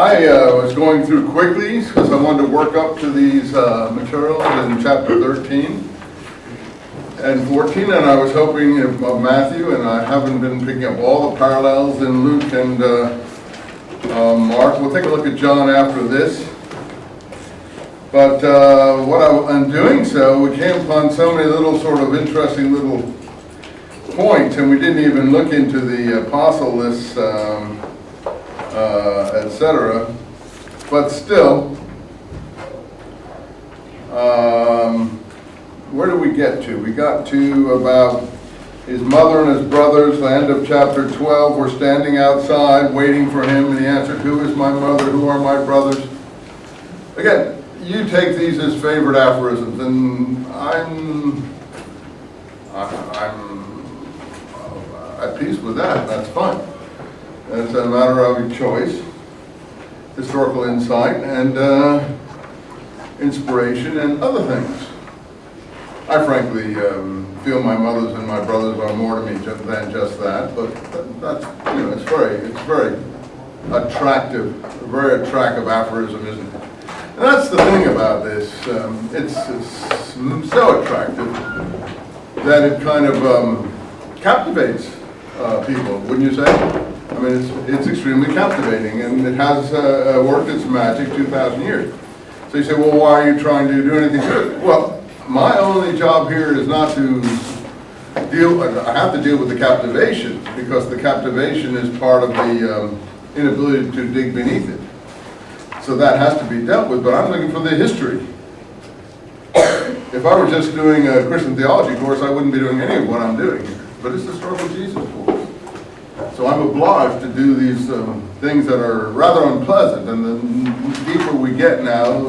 I was going through quickly because I wanted to work up to these materials in chapter 13 and 14, and I was hoping of Matthew, and I haven't been picking up all the parallels in Luke and Mark. We'll take a look at John after this. But in doing so, we came upon so many little sort of interesting little points, and we didn't even look into the apostle list, etc. But still, where did we get to? We got to about his mother and his brothers. The end of chapter 12, we're standing outside waiting for him, and he answered, "Who is my mother? Who are my brothers?" Again, you take these as favorite aphorisms, and I'm at peace with that. That's fine. It's a matter of choice, historical insight, and inspiration, and other things. I frankly feel my mothers and my brothers are more to me than just that, but that's, you know, it's very attractive, a very attractive aphorism, isn't it? And that's the thing about this. It's so attractive that it kind of captivates people, wouldn't you say? I mean, it's extremely captivating, and it has worked its magic 2,000 years. So you say, well, why are you trying to do anything to it? Well, my only job here is not to deal, I have to deal with the captivation, because the captivation is part of the inability to dig beneath it. So that has to be dealt with, but I'm looking for the history. If I were just doing a Christian theology course, I wouldn't be doing any of what I'm doing here. But it's a historical Jesus course. So I'm obliged to do these things that are rather unpleasant, and the deeper we get now,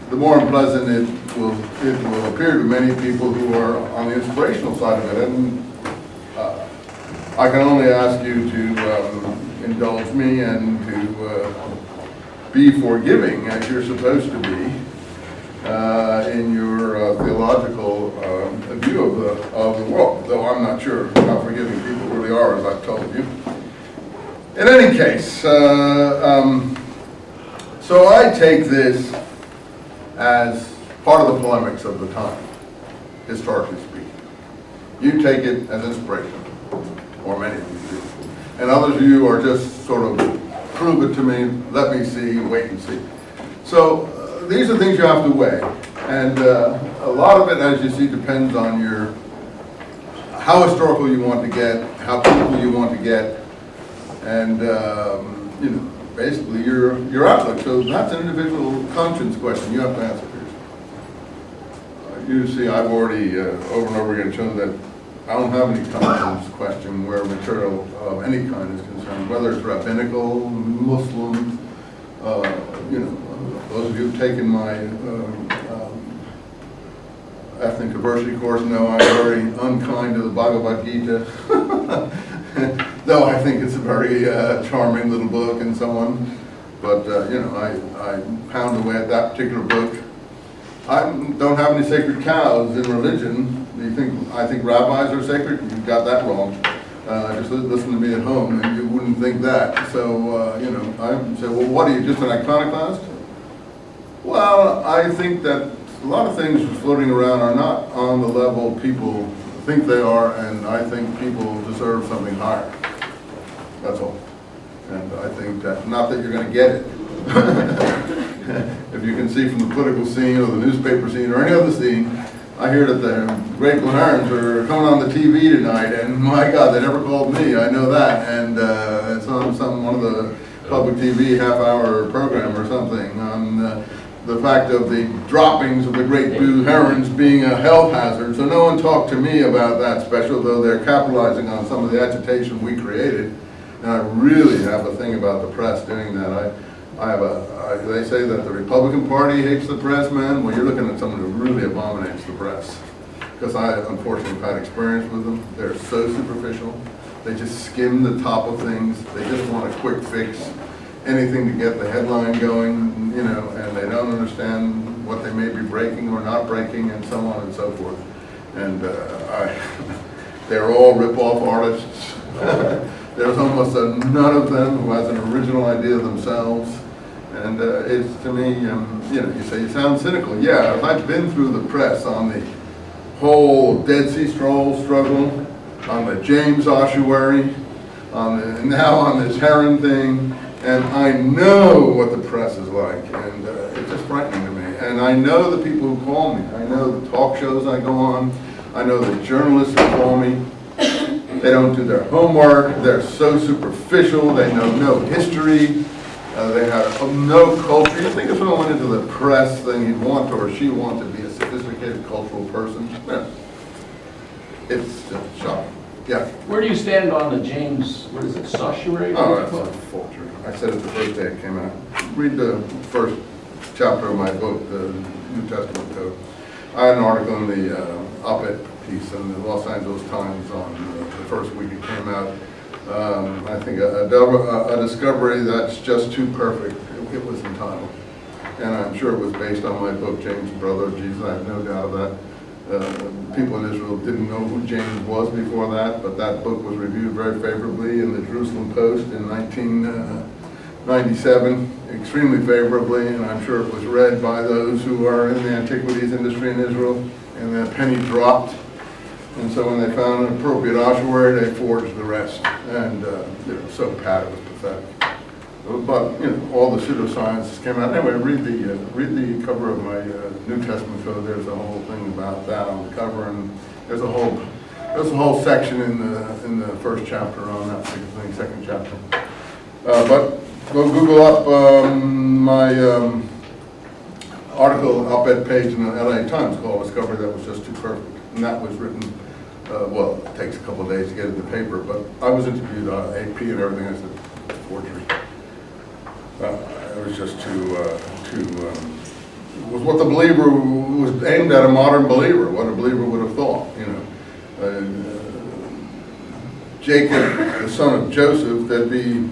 the more unpleasant it will appear to many people who are on the inspirational side of it. And I can only ask you to indulge me and to be forgiving, as you're supposed to be, in your theological view of the world, though I'm not sure how forgiving people really are, as I've told you. In any case, so I take this as part of the polemics of the time, historically speaking. You take it as inspiration, or many of you do. And others of you are just sort of, prove it to me, let me see, wait and see. So these are things you have to weigh. And a lot of it, as you see, depends on how historical you want to get, how critical you want to get, and you know, basically your outlook. So that's an individual conscience question you have to answer for yourself. You see, I've already over and over again shown that I don't have any conscience question where material of any kind is concerned, whether it's rabbinical, Muslim, you know, those of you who've taken my ethnic diversity course know I'm very unkind to the Bhagavad Gita, though I think it's a very charming little book and so on. But you know, I pound away at that particular book. I don't have any sacred cows in religion. I think rabbis are sacred? You've got that wrong. Just listen to me at home, and you wouldn't think that. So you know, I say, well, what are you, just an iconoclast? Well, I think that a lot of things floating around are not on the level people think they are, and I think people deserve something higher. That's all. And I think that, not that you're going to get it. If you can see from the political scene or the newspaper scene or any other scene, I hear that the great Herons are coming on the TV tonight, and my God, they never called me. I know that, and it's on one of the public TV half-hour program or something on the fact of the droppings of the great blue herons being a health hazard. So no one talked to me about that special, though they're capitalizing on some of the agitation we created. And I really have a thing about the press doing that. They say that the Republican Party hates the press, man. Well, you're looking at someone who really abominates the press. Because I, unfortunately, have had experience with them. They're so superficial. They just skim the top of things. They just want a quick fix. Anything to get the headline going, you know, and they don't understand what they may be breaking or not breaking, and so on and so forth. And they're all rip-off artists. There's almost none of them who has an original idea themselves. And it's, to me, you know, you say you sound cynical. Yeah, I've been through the press on the whole Dead Sea Scrolls struggle, on the James ossuary, now on this heron thing, and I know what the press is like, and it's just frightening to me. And I know the people who call me. I know the talk shows I go on. I know the journalists who call me. They don't do their homework. They're so superficial. They know no history. They have no culture. You think if someone went into the press, then he'd want or she want to be a sophisticated cultural person? Yeah. It's just shocking. Yeah. Where do you stand on the James, what is it, ossuary? Oh, that's a forgery. I said it the first day it came out. Read the first chapter of my book, the New Testament Code. I had an article in the op-ed piece in the Los Angeles Times on the first week it came out. I think a discovery that's just too perfect. It was entitled. And I'm sure it was based on my book, James, Brother of Jesus. I have no doubt of that. People in Israel didn't know who James was before that, but that book was reviewed very favorably in the Jerusalem Post in 1997, extremely favorably, and I'm sure it was read by those who are in the antiquities industry in Israel, and the penny dropped. And so when they found an appropriate ossuary, they forged the rest, and it was so pat it was pathetic. But you know, all the pseudosciences came out. Anyway, read the cover of my New Testament Code. There's a whole thing about that on the cover, and there's a whole section in the first chapter on that particular thing, second chapter. But go Google up my article, op-ed page in the LA Times called "Discovery That Was Just Too Perfect," and that was written. Well, it takes a couple of days to get it in the paper, but I was interviewed on AP and everything. I said, forgery. It was just was what the believer was aimed at, a modern believer, what a believer would have thought, you know. Jacob, the son of Joseph, there'd be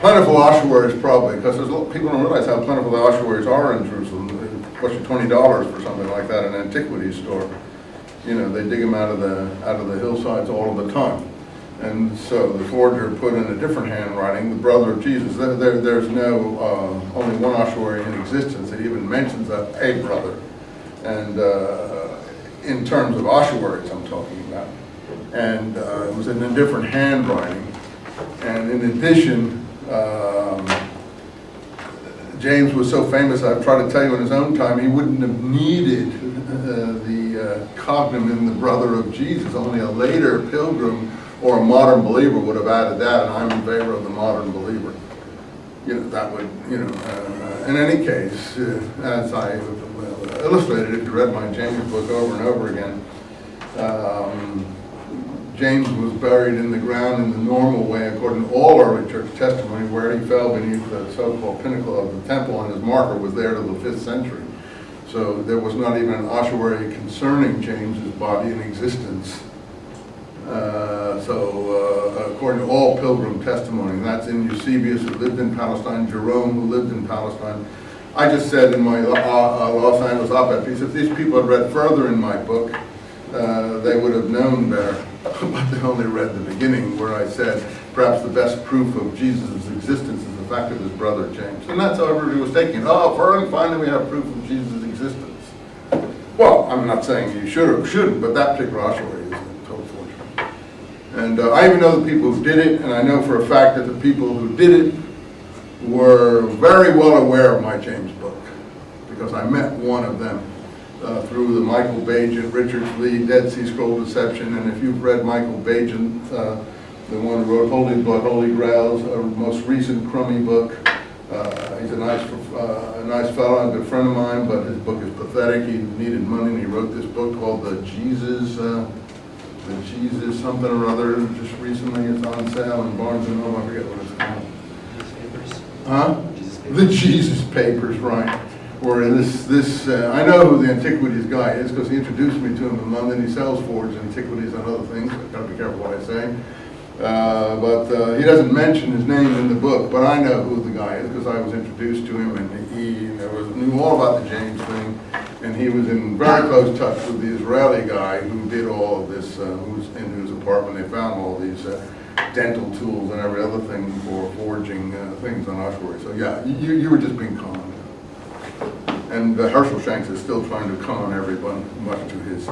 plentiful ossuaries probably, because people don't realize how plentiful the ossuaries are in Jerusalem. It costs you $20 for something like that in an antiquities store. You know, they dig them out of the hillsides all of the time. And so the forger put in a different handwriting, the brother of Jesus. There's no, only one ossuary in existence that even mentions a brother. And in terms of ossuaries I'm talking about. And it was in a different handwriting. And in addition, James was so famous, I've tried to tell you in his own time, he wouldn't have needed the cognomen, the brother of Jesus. Only a later pilgrim or a modern believer would have added that, and I'm in favor of the modern believer. You know, that would, you know, in any case, as I illustrated, if you read my James book over and over again, James was buried in the ground in the normal way, according to all early church testimony, where he fell beneath the so-called pinnacle of the temple, and his marker was there till the 5th century. So there was not even an ossuary concerning James's body in existence. According to all pilgrim testimony, and that's in Eusebius, who lived in Palestine, Jerome, who lived in Palestine. I just said in my Los Angeles op-ed piece, if these people had read further in my book, they would have known better. But they only read the beginning, where I said perhaps the best proof of Jesus' existence is the fact of his brother James. And that's how everybody was taking it. Oh, finally we have proof of Jesus' existence. Well, I'm not saying you should or shouldn't, but that particular ossuary is a total forgery. And I even know the people who did it, and I know for a fact that the people who did it were very well aware of my James book, because I met one of them through the Michael Bajan, Richard Lee, Dead Sea Scroll Deception. And if you've read Michael Bajan, the one who wrote Holy Blood, Holy Grails, a most recent crummy book, he's a nice fellow, a good friend of mine, but his book is pathetic. He needed money, and he wrote this book called the Jesus something or other. Just recently, it's on sale in Barnes & Noble. I forget what it's called. Jesus Papers? Huh? Jesus Papers. The Jesus Papers, right. Where I know who the antiquities guy is, because he introduced me to him in London. He sells forged antiquities and other things. I've got to be careful what I say. But he doesn't mention his name in the book, but I know who the guy is because I was introduced to him, and he knew all about the James thing, and he was in very close touch with the Israeli guy who did all of this, who was in whose apartment they found all these dental tools and every other thing for forging things on ossuary. So yeah, you were just being conned. And Herschel Shanks is still trying to con everyone, much to his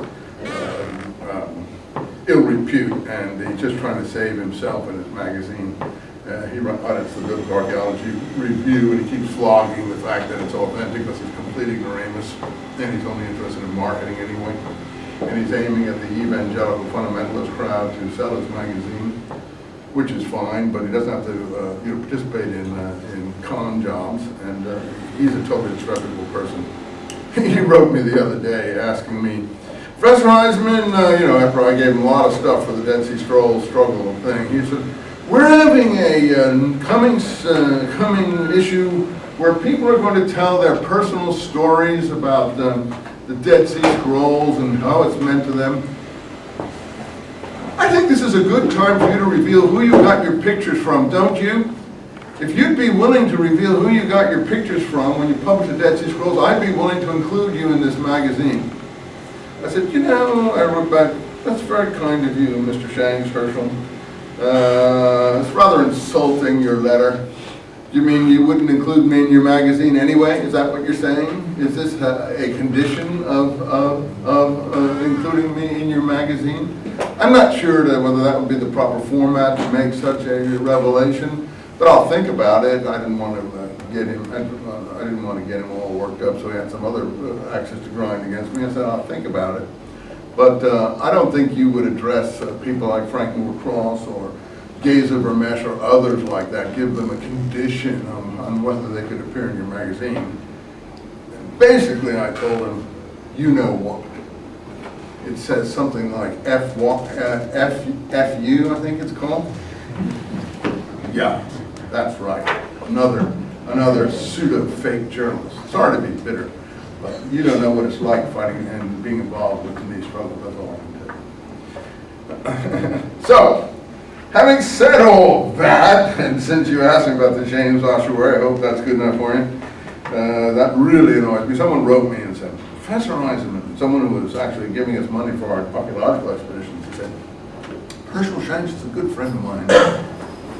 ill repute, and he's just trying to save himself in his magazine. He audits the Biblical Archaeology Review, and he keeps flogging the fact that it's authentic because he's complete ignoramus, and he's only interested in marketing anyway. And he's aiming at the evangelical fundamentalist crowd to sell his magazine, which is fine, but he doesn't have to participate in con jobs, and he's a totally disreputable person. He wrote me the other day asking me, Professor Eisenman, after I gave him a lot of stuff for the Dead Sea Scrolls struggle thing, he said, we're having a coming issue where people are going to tell their personal stories about the Dead Sea Scrolls and how it's meant to them. I think this is a good time for you to reveal who you got your pictures from, don't you? If you'd be willing to reveal who you got your pictures from when you publish the Dead Sea Scrolls, I'd be willing to include you in this magazine. I said, I wrote back, that's very kind of you, Mr. Shanks, Herschel. It's rather insulting, your letter. You mean you wouldn't include me in your magazine anyway? Is that what you're saying? Is this a condition of including me in your magazine? I'm not sure whether that would be the proper format to make such a revelation, but I'll think about it. I didn't want to get him. I didn't want to get him all worked up, so he had some other axes to grind against me. I said I'll think about it, but I don't think you would address people like Frank Moore Cross or Geza Vermesh or others like that. Give them a condition on whether they could appear in your magazine. And basically, I told him, you know what. It says something like FU, I think it's called. Yeah, that's right. Another pseudo-fake journalist. Sorry to be bitter, but you don't know what it's like fighting and being involved with these struggles. That's all I can tell you. So, having said all that, and since you asked me about the James ossuary, I hope that's good enough for you. That really annoys me. Someone wrote me and said, Professor Eisenman, someone who was actually giving us money for our archaeological expeditions, he said, Herschel Shanks is a good friend of mine.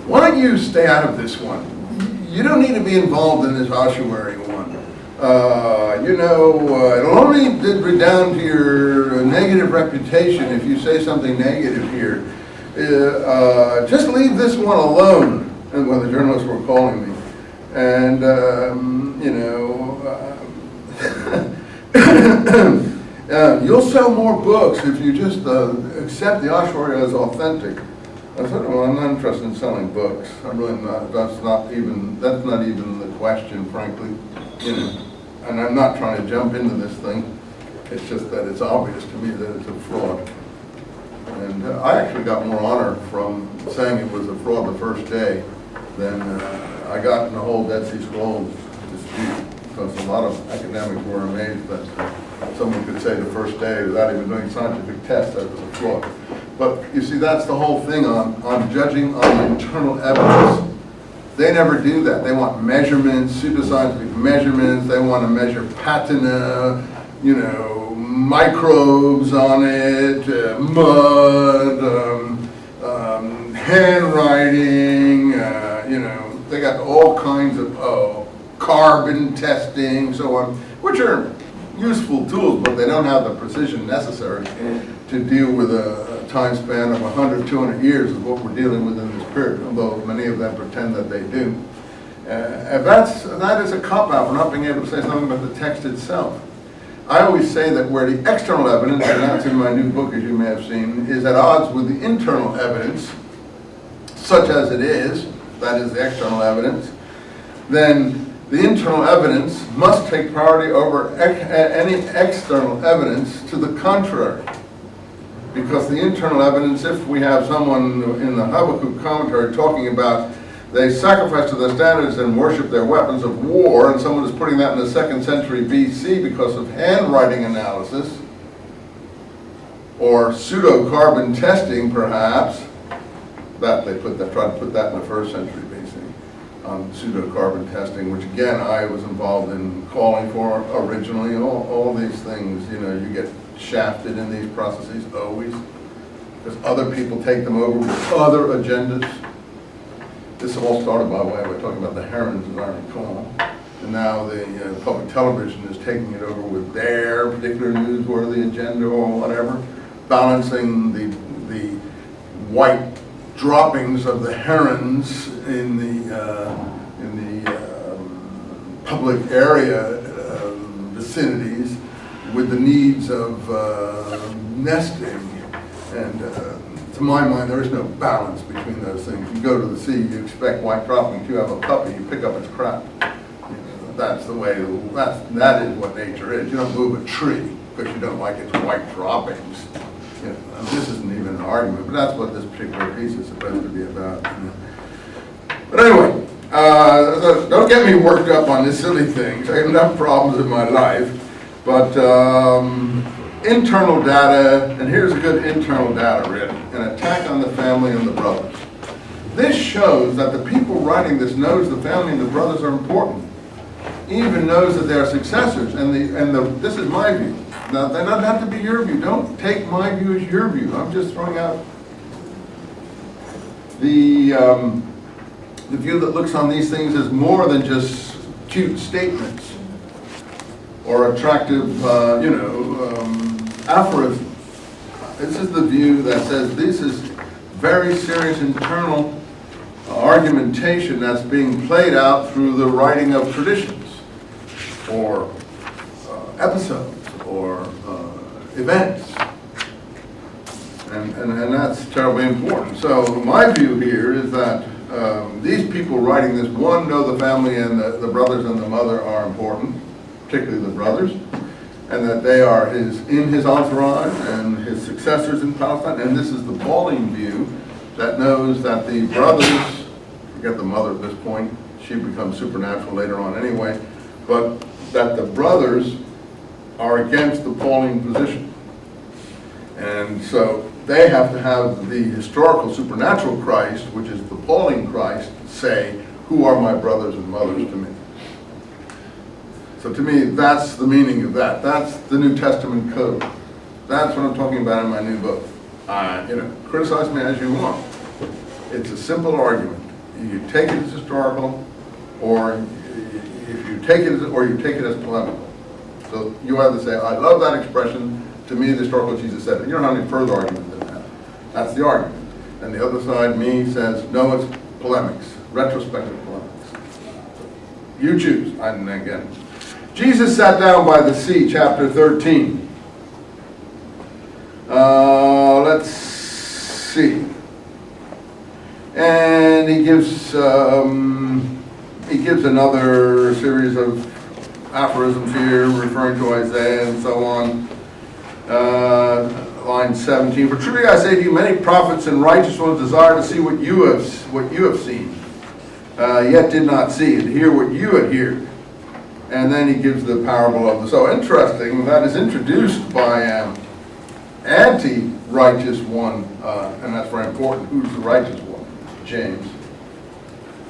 Why don't you stay out of this one? You don't need to be involved in this ossuary one. It'll only redound to your negative reputation if you say something negative here. Just leave this one alone, and when the journalists were calling me. And, you'll sell more books if you just accept the ossuary as authentic. I said, well, I'm not interested in selling books. I'm really not. That's not even the question, frankly. And I'm not trying to jump into this thing. It's just that it's obvious to me that it's a fraud. And I actually got more honor from saying it was a fraud the first day than I got in the whole Dead Sea Scrolls dispute, because a lot of academics were amazed that someone could say the first day without even doing scientific tests that it was a fraud. But you see, that's the whole thing on judging on internal evidence. They never do that. They want measurements, pseudoscientific measurements. They want to measure patina, microbes on it, mud, handwriting, they got all kinds of carbon testing, so on, which are useful tools, but they don't have the precision necessary to deal with a time span of 100, 200 years is what we're dealing with in this period, although many of them pretend that they do. And that is a cop-out for not being able to say something about the text itself. I always say that where the external evidence, and that's in my new book, as you may have seen, is at odds with the internal evidence, such as it is, that is the external evidence, then the internal evidence must take priority over any external evidence to the contrary. Because the internal evidence, if we have someone in the Habakkuk commentary talking about they sacrifice to their standards and worship their weapons of war, and someone is putting that in the 2nd century BC because of handwriting analysis, or pseudo-carbon testing perhaps, that they try to put that in the 1st century BC, on pseudo-carbon testing, which again I was involved in calling for originally. All these things, you get shafted in these processes always. because other people take them over with other agendas. This all started, by the way, we're talking about the herons, as I recall. And now the public television is taking it over with their particular newsworthy agenda or whatever, balancing the white droppings of the herons in the public area vicinities with the needs of nesting. And to my mind, there is no balance between those things. You go to the sea, you expect white droppings. You have a puppy, you pick up its crap. That's the way, that is what nature is. You don't move a tree because you don't like its white droppings. This isn't even an argument, but that's what this particular piece is supposed to be about. But anyway, don't get me worked up on these silly things. I have enough problems in my life. But internal data, and here's a good internal data really, an attack on the family and the brothers. This shows that the people writing this knows the family and the brothers are important. Even knows that they are successors, and this is my view. Now, that doesn't have to be your view. Don't take my view as your view. I'm just throwing out the view that looks on these things as more than just cute statements or attractive, aphorisms. This is the view that says this is very serious internal argumentation that's being played out through the writing of traditions or episodes or events. And that's terribly important. So my view here is that these people writing this, one, know the family and the brothers and the mother are important, particularly the brothers, and that they are in his entourage and his successors in Palestine. And this is the Pauline view that knows that the brothers, forget the mother at this point, she becomes supernatural later on anyway, but that the brothers are against the Pauline position. And so they have to have the historical supernatural Christ, which is the Pauline Christ, say, who are my brothers and mothers to me? So to me, that's the meaning of that. That's the New Testament code. That's what I'm talking about in my new book. Criticize me as you want. It's a simple argument. You take it as historical, or if you take it as, or you take it as polemical. So you either say, I love that expression, to me the historical Jesus said it. You don't have any further argument than that. That's the argument. And the other side, me, says, no, it's polemics, retrospective polemics. You choose. And again, Jesus sat down by the sea, chapter 13. Let's see. And he gives another series of aphorisms here, referring to Isaiah and so on. Line 17. For truly I say to you, many prophets and righteous ones desire to see what you have seen, yet did not see, and hear what you had heard. And then he gives the parable of the sower. Interesting, that is introduced by an anti-righteous one, and that's very important. Who's the righteous one? James.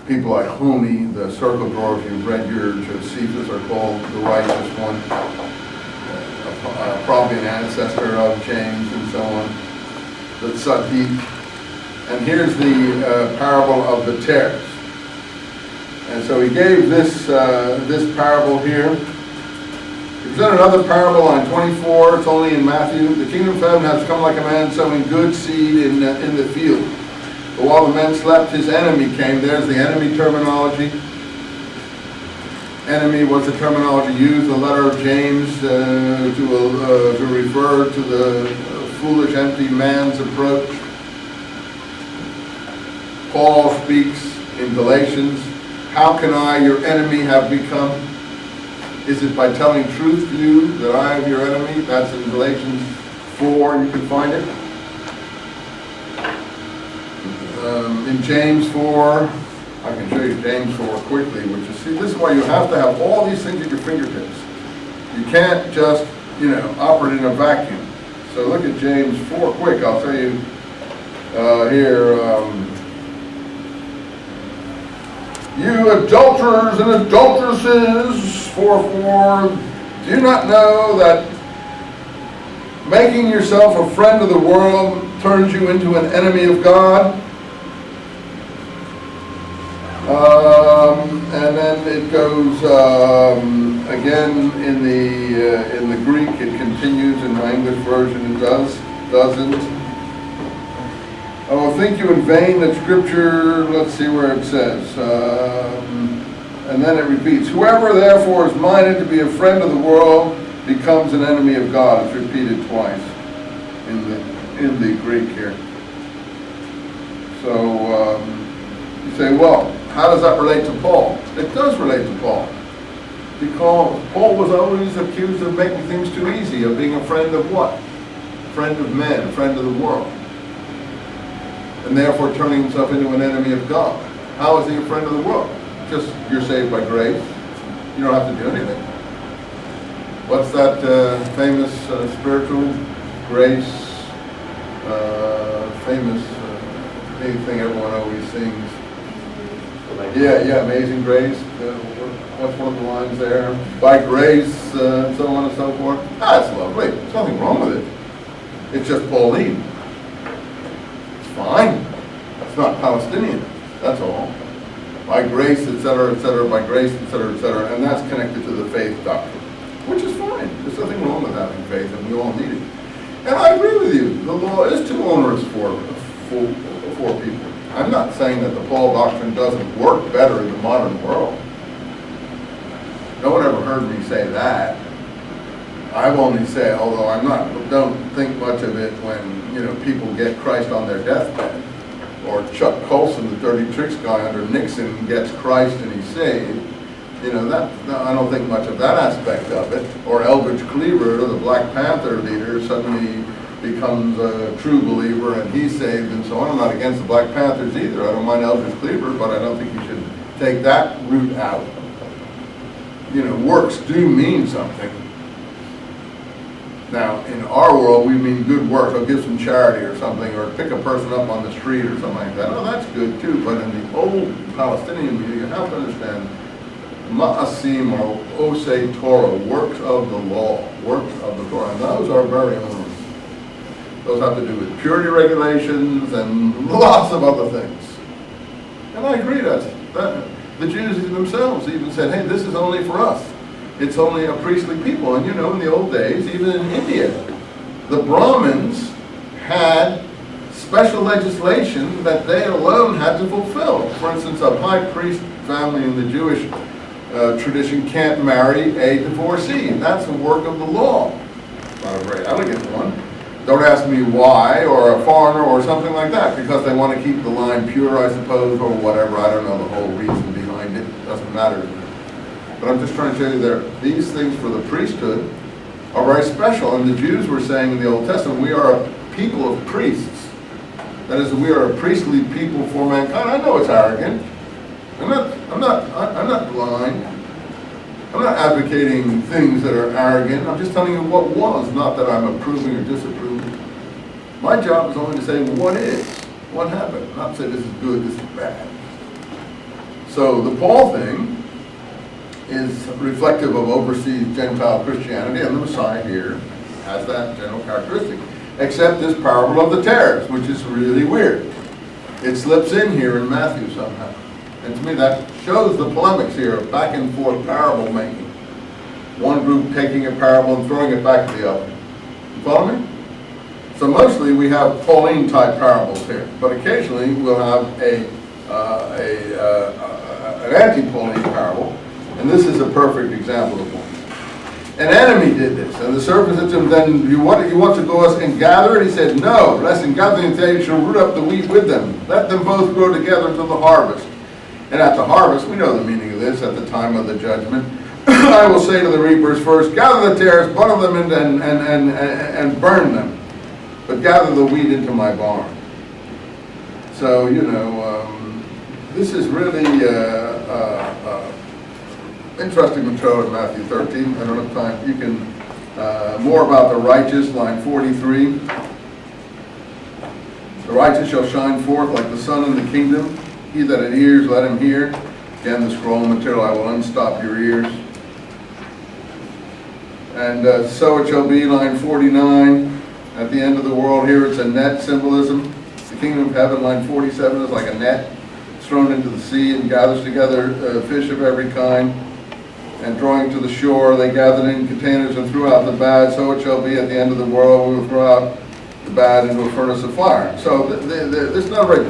People like Honey, the circle drawer, if you've read your Josephus, are called the righteous one. Probably an ancestor of James and so on. The Tzaddik. And here's the parable of the tares. And so he gave this parable here. He presented another parable on 24. It's only in Matthew. The kingdom of heaven has come like a man sowing good seed in the field. But while the men slept, his enemy came. There's the enemy terminology. Enemy was the terminology used in the letter of James to refer to the foolish, empty man's approach. Paul speaks in Galatians, how can I, your enemy, have become? Is it by telling truth to you that I am your enemy? That's in Galatians 4, you can find it. In James 4, I can show you James 4 quickly, which is, see, this is why you have to have all these things at your fingertips. You can't just, operate in a vacuum. So look at James 4 quick. I'll tell you here. You adulterers and adulteresses, for do you not know that making yourself a friend of the world turns you into an enemy of God. And then it goes again in the Greek. It continues in my English version. It doesn't. Oh, think you in vain that Scripture. Let's see where it says. And then it repeats. Whoever therefore is minded to be a friend of the world becomes an enemy of God. It's repeated twice in the Greek here. So you say, well, how does that relate to Paul? It does relate to Paul. Because Paul was always accused of making things too easy, of being a friend of what? Friend of men, friend of the world. And therefore turning himself into an enemy of God. How is he a friend of the world? Just, you're saved by grace. You don't have to do anything. What's that famous spiritual grace, famous thing everyone always sings? Yeah, Amazing Grace. What's one of the lines there? By grace, and so on and so forth. That's lovely. There's nothing wrong with it. It's just Pauline. It's fine. It's not Palestinian. That's all. By grace, etc., by grace, etc., and that's connected to the faith doctrine, which is fine. There's nothing wrong with having faith, and we all need it. And I agree with you. The law is too onerous for people. I'm not saying that the Paul doctrine doesn't work better in the modern world. No one ever heard me say that. I've only said, although don't think much of it when, people get Christ on their deathbed. Or Chuck Colson, the dirty tricks guy under Nixon, gets Christ and he's saved. I don't think much of that aspect of it. Or Eldridge Cleaver, the Black Panther leader, suddenly becomes a true believer and he's saved and so on. I'm not against the Black Panthers either. I don't mind Eldridge Cleaver, but I don't think you should take that route out. Works do mean something. Now, in our world, we mean good works. I'll give some charity or something, or pick a person up on the street or something like that. Oh, that's good too. But in the old Palestinian view, you have to understand ma'asim or osei Torah, works of the law, works of the Torah, and those are very onerous. Those have to do with purity regulations and lots of other things. And I agree that the Jews themselves even said, hey, this is only for us. It's only a priestly people. And in the old days, even in India, the Brahmins had special legislation that they alone had to fulfill. For instance, a high priest family in the Jewish tradition can't marry a divorcee. That's a work of the law. Not a very elegant one. Don't ask me why, or a foreigner, or something like that, because they want to keep the line pure, I suppose, or whatever. I don't know the whole reason behind it. Doesn't matter to me. But I'm just trying to show you that these things for the priesthood are very special. And the Jews were saying in the Old Testament, we are a people of priests. That is, we are a priestly people for mankind. I know it's arrogant. I'm not blind. I'm not advocating things that are arrogant. I'm just telling you what was, not that I'm approving or disapproving. My job is only to say what is, what happened, not say this is good, this is bad. So the Paul thing is reflective of overseas Gentile Christianity, and the Messiah here has that general characteristic. Except this parable of the tares, which is really weird. It slips in here in Matthew somehow. And to me that shows the polemics here of back and forth parable making. One group taking a parable and throwing it back to the other. You follow me? So mostly we have Pauline type parables here, but occasionally we'll have an anti-Pauline parable. And this is a perfect example of one. An enemy did this, and the servant said to him, then you want to go us and gather? And he said, no, lest in gathering you shall root up the wheat with them. Let them both grow together until the harvest. And at the harvest, we know the meaning of this, at the time of the judgment, I will say to the reapers first, gather the tares, bundle them in and burn them, but gather the wheat into my barn. So, this is really interesting material in Matthew 13. I don't have time. You can, more about the righteous, line 43. The righteous shall shine forth like the sun in the kingdom. He that had ears, let him hear. Again, the scroll material, I will unstop your ears. And so it shall be, line 49. At the end of the world here, it's a net symbolism. The kingdom of heaven, line 47, is like a net. It's thrown into the sea and gathers together fish of every kind. And drawing to the shore, they gathered in containers and threw out the bad. So it shall be at the end of the world, we will throw out the bad into a furnace of fire. So this is not a very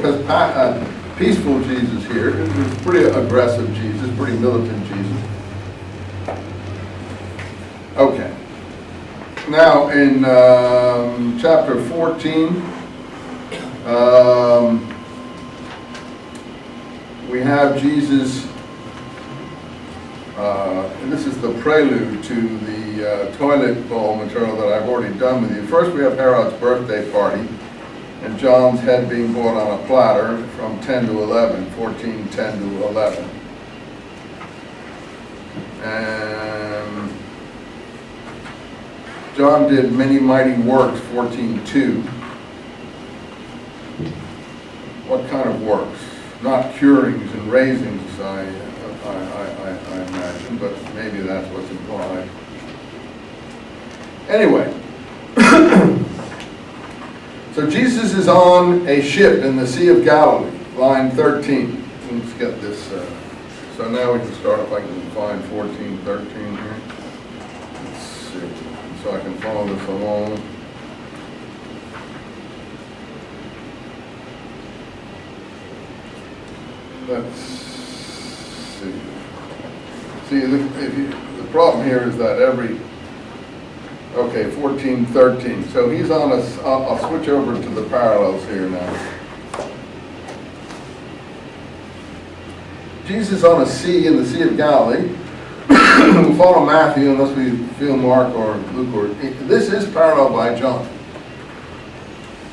peaceful Jesus here. It's pretty aggressive Jesus, pretty militant Jesus. Okay. Now in chapter 14, we have Jesus, and this is the prelude to the toilet bowl material that I've already done with you. First we have Herod's birthday party, and John's head being brought on a platter from 10 to 11, 14, 10 to 11. And John did many mighty works, 14:2. What kind of works? Not curings and raisings, I imagine, but maybe that's what's implied. Anyway, so Jesus is on a ship in the Sea of Galilee, line 13. Let's get this. So now we can start if I can find 14, 13 here. Let's see, so I can follow this along. Let's see. See, the problem here is that okay, 14, 13. So he's on I'll switch over to the parallels here now. Jesus on a sea in the Sea of Galilee. We'll follow Matthew unless we feel Mark or Luke or... This is paralleled by John.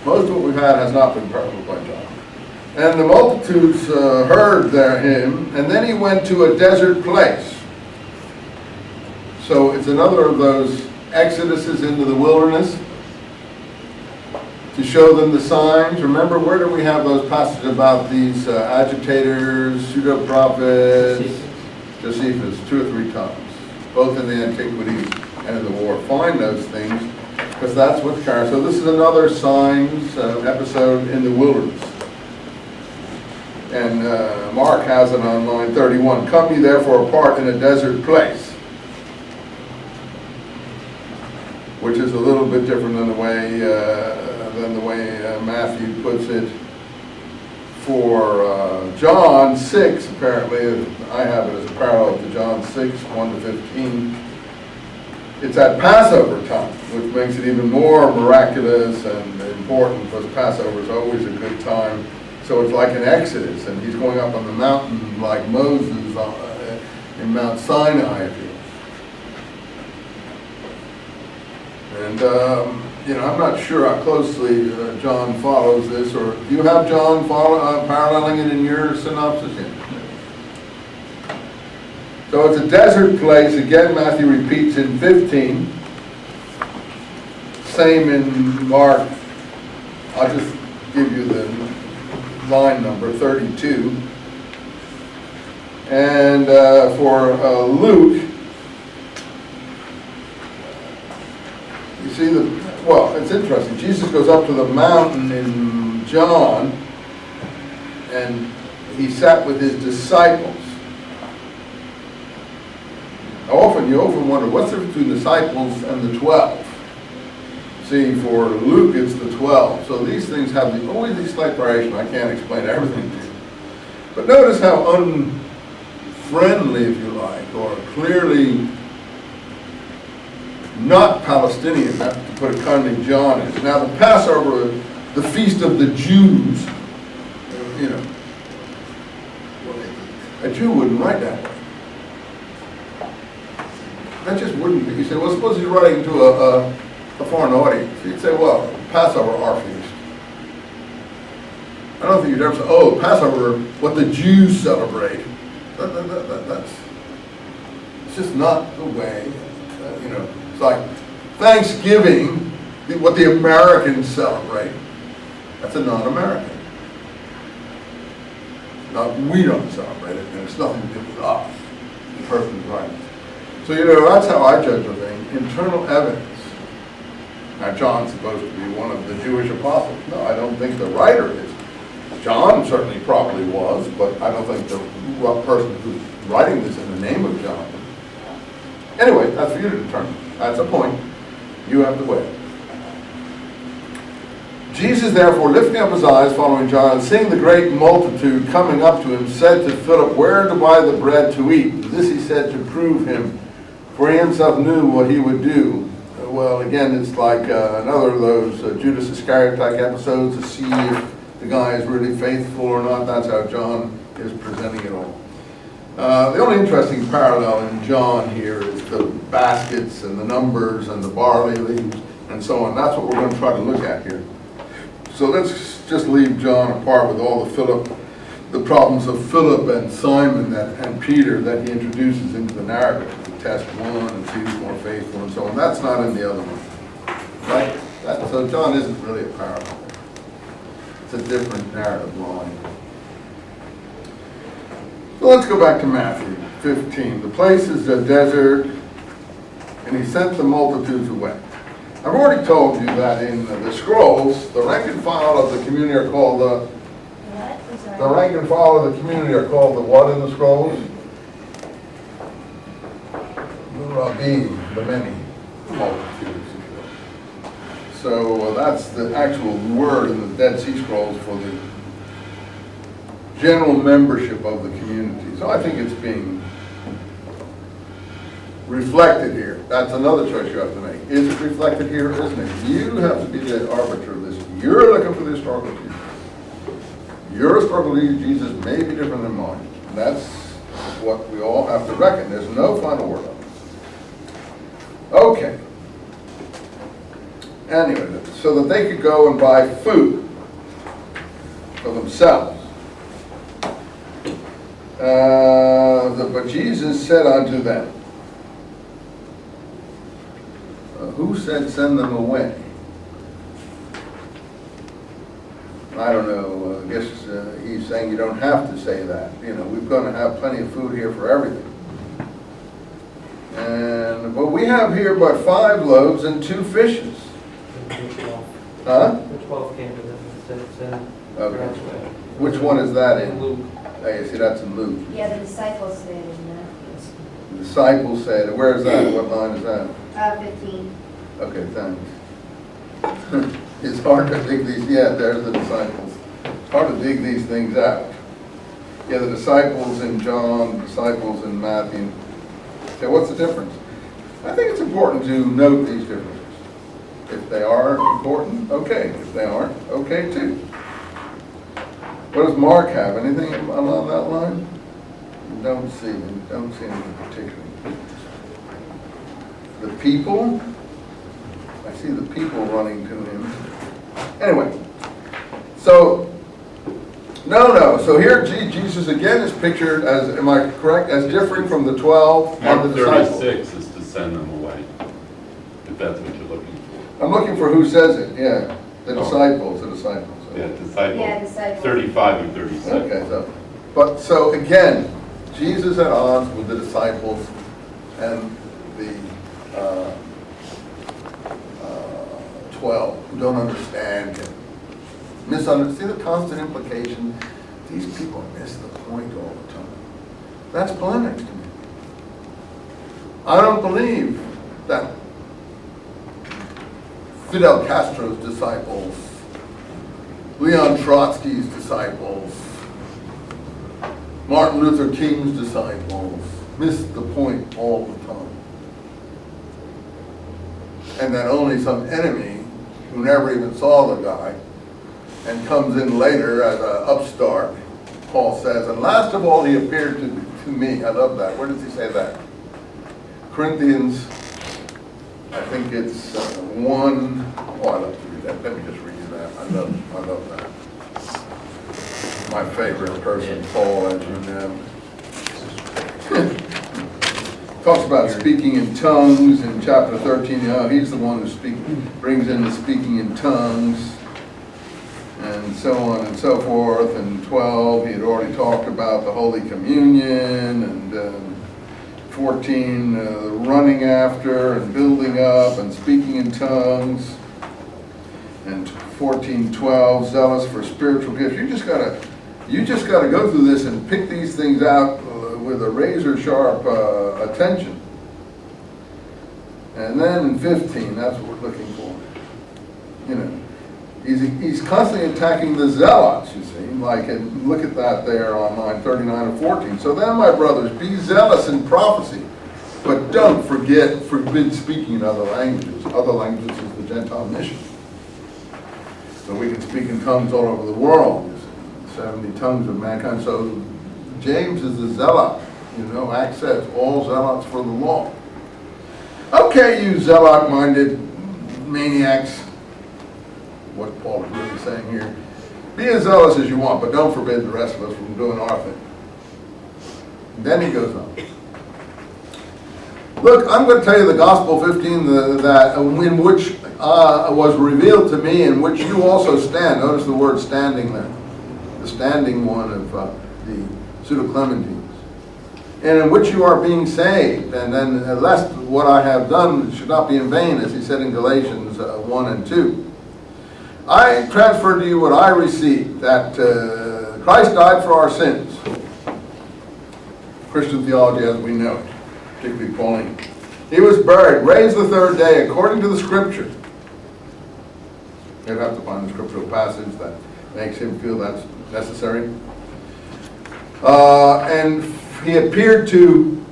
Most of what we've had has not been paralleled by John. And the multitudes heard him, and then he went to a desert place. So it's another of those exoduses into the wilderness to show them the signs. Remember, where do we have those passages about these agitators, pseudo-prophets, Josephus, 2 or 3 times, both in the Antiquities and in the war. Find those things, because that's what's carried. So this is another signs episode in the wilderness. And Mark has it on line 31. Come ye therefore apart in a desert place. Which is a little bit different than the way Matthew puts it for John 6, apparently. I have it as a parallel to John 6, 1 to 15. It's at Passover time, which makes it even more miraculous and important, because Passover is always a good time. So it's like an Exodus, and he's going up on the mountain like Moses in Mount Sinai, if you will. And, I'm not sure how closely John follows this, or do you have John paralleling it in your synopsis here? So it's a desert place. Again, Matthew repeats in 15. Same in Mark. I'll just give you the line number, 32. And for Luke, you see it's interesting. Jesus goes up to the mountain in John, and he sat with his disciples. You often wonder, what's the difference between disciples and the 12? See, for Luke, it's the 12. So these things have always these slight variation. I can't explain everything to you. But notice how unfriendly, if you like, or clearly not Palestinian, to put it kindly, John is. Now the Passover, the feast of the Jews, a Jew wouldn't write that way. That just wouldn't be. You say, well, suppose he's writing to a foreign audience. You'd say, well, Passover, our feast. I don't think you'd ever say, oh, Passover, what the Jews celebrate. It's just not the way, It's like Thanksgiving, what the Americans celebrate. That's a non-American. We don't celebrate it, and it's nothing to do with us. The person's right. So, that's how I judge a thing. Internal evidence. Now, John's supposed to be one of the Jewish apostles. No, I don't think the writer is. John certainly probably was, but I don't think the person who's writing this in the name of John. Anyway, that's for you to determine. That's a point. You have to weigh. Jesus, therefore, lifting up his eyes, following John, and seeing the great multitude coming up to him, said to Philip, "Where to buy the bread to eat?" This he said to prove him, for he himself knew what he would do. Well, again, it's like another of those Judas Iscariot type episodes to see if the guy is really faithful or not. That's how John is presenting it all. The only interesting parallel in John here is the baskets and the numbers and the barley leaves and so on. That's what we're going to try to look at here. So let's just leave John apart with all the problems of Philip and Simon and Peter that he introduces into the narrative. We test one and see who's more faithful and so on. That's not in the other one. Right? So John isn't really a parallel. It's a different narrative line. So let's go back to Matthew 15. The place is a desert, and he sent the multitudes away. I've already told you that in the scrolls, the rank and file of the community are called the... What? The rank and file of the community are called the what in the scrolls? The Rabbim, the many multitudes. So that's the actual word in the Dead Sea Scrolls for the general membership of the community. So I think it's being reflected here. That's another choice you have to make. Is it reflected here or isn't it? You have to be the arbiter of this. You're looking for the historical Jesus. Your historical Jesus may be different than mine. And that's what we all have to reckon. There's no final word on it. Okay. Anyway, so that they could go and buy food for themselves. But Jesus said unto them, who said send them away? I don't know. I guess he's saying you don't have to say that. You know, we're going to have plenty of food here for everything. And but we have here but 5 loaves and 2 fishes. Huh? The 12 came to them and said, Okay. Which one is that in? Luke. Oh, you see, that's in Luke. Yeah, the disciples said in The disciples said, where is that? What line is that? 15. Okay, thanks. It's hard to dig these, yeah, there's the disciples. It's hard to dig these things out. Yeah, the disciples in John, the disciples in Matthew. Okay, what's the difference? I think it's important to note these differences. If they are important, okay. If they aren't, okay too. What does Mark have? Anything along that line? Don't see anything particularly. The people? I see the people running to him. Anyway, so, no. So here Jesus again is pictured as, am I correct, as differing from the 12 Mark and the disciples. 36 is to send them away, if that's what you're looking for. I'm looking for who says it, yeah. The Oh. disciples. So. Yeah, disciple, Yeah, disciples. 35 and 36. Okay, so again, Jesus at odds with the disciples and the 12 who don't understand him. See the constant implication? These people miss the point all the time. That's polemics to me. I don't believe that Fidel Castro's disciples, Leon Trotsky's disciples, Martin Luther King's disciples missed the point all the time. And that only some enemy who never even saw the guy and comes in later as an upstart, Paul says, and last of all he appeared to me. I love that. Where does he say that? Corinthians, I think it's 1. Oh, I love to read that. Let me just read you that. I love that. My favorite person, Paul, as you know. Talks about speaking in tongues in chapter 13. You know, he's the one who brings in the speaking in tongues, and so on and so forth. And 12, he had already talked about the Holy Communion, and 14, running after and building up and speaking in tongues. And 14:12, zealous for spiritual gifts. You just gotta go through this and pick these things out with a razor sharp attention. And then in 15, that's what we're looking for. You know, he's constantly attacking the zealots, you see, like, and look at that there on line 39 and 14. So then, my brothers, be zealous in prophecy, but don't forbid speaking in other languages. Other languages is the Gentile mission. So we can speak in tongues all over the world, 70 tongues of mankind. So James is a zealot, you know, Acts says, all zealots for the law. Okay, you zealot-minded maniacs, what Paul is really saying here, be as zealous as you want, but don't forbid the rest of us from doing our thing. And then he goes on. Look, I'm going to tell you the Gospel 15 that in which was revealed to me, in which you also stand. Notice the word standing there. The standing one of the pseudo-Clementines. And in which you are being saved. And then, lest what I have done should not be in vain, as he said in Galatians 1 and 2. I transfer to you what I received, that Christ died for our sins. Christian theology as we know it, particularly Pauline. He was buried, raised the third day, according to the Scripture. You'd have to find the scriptural passage that makes him feel that's necessary. And he appeared to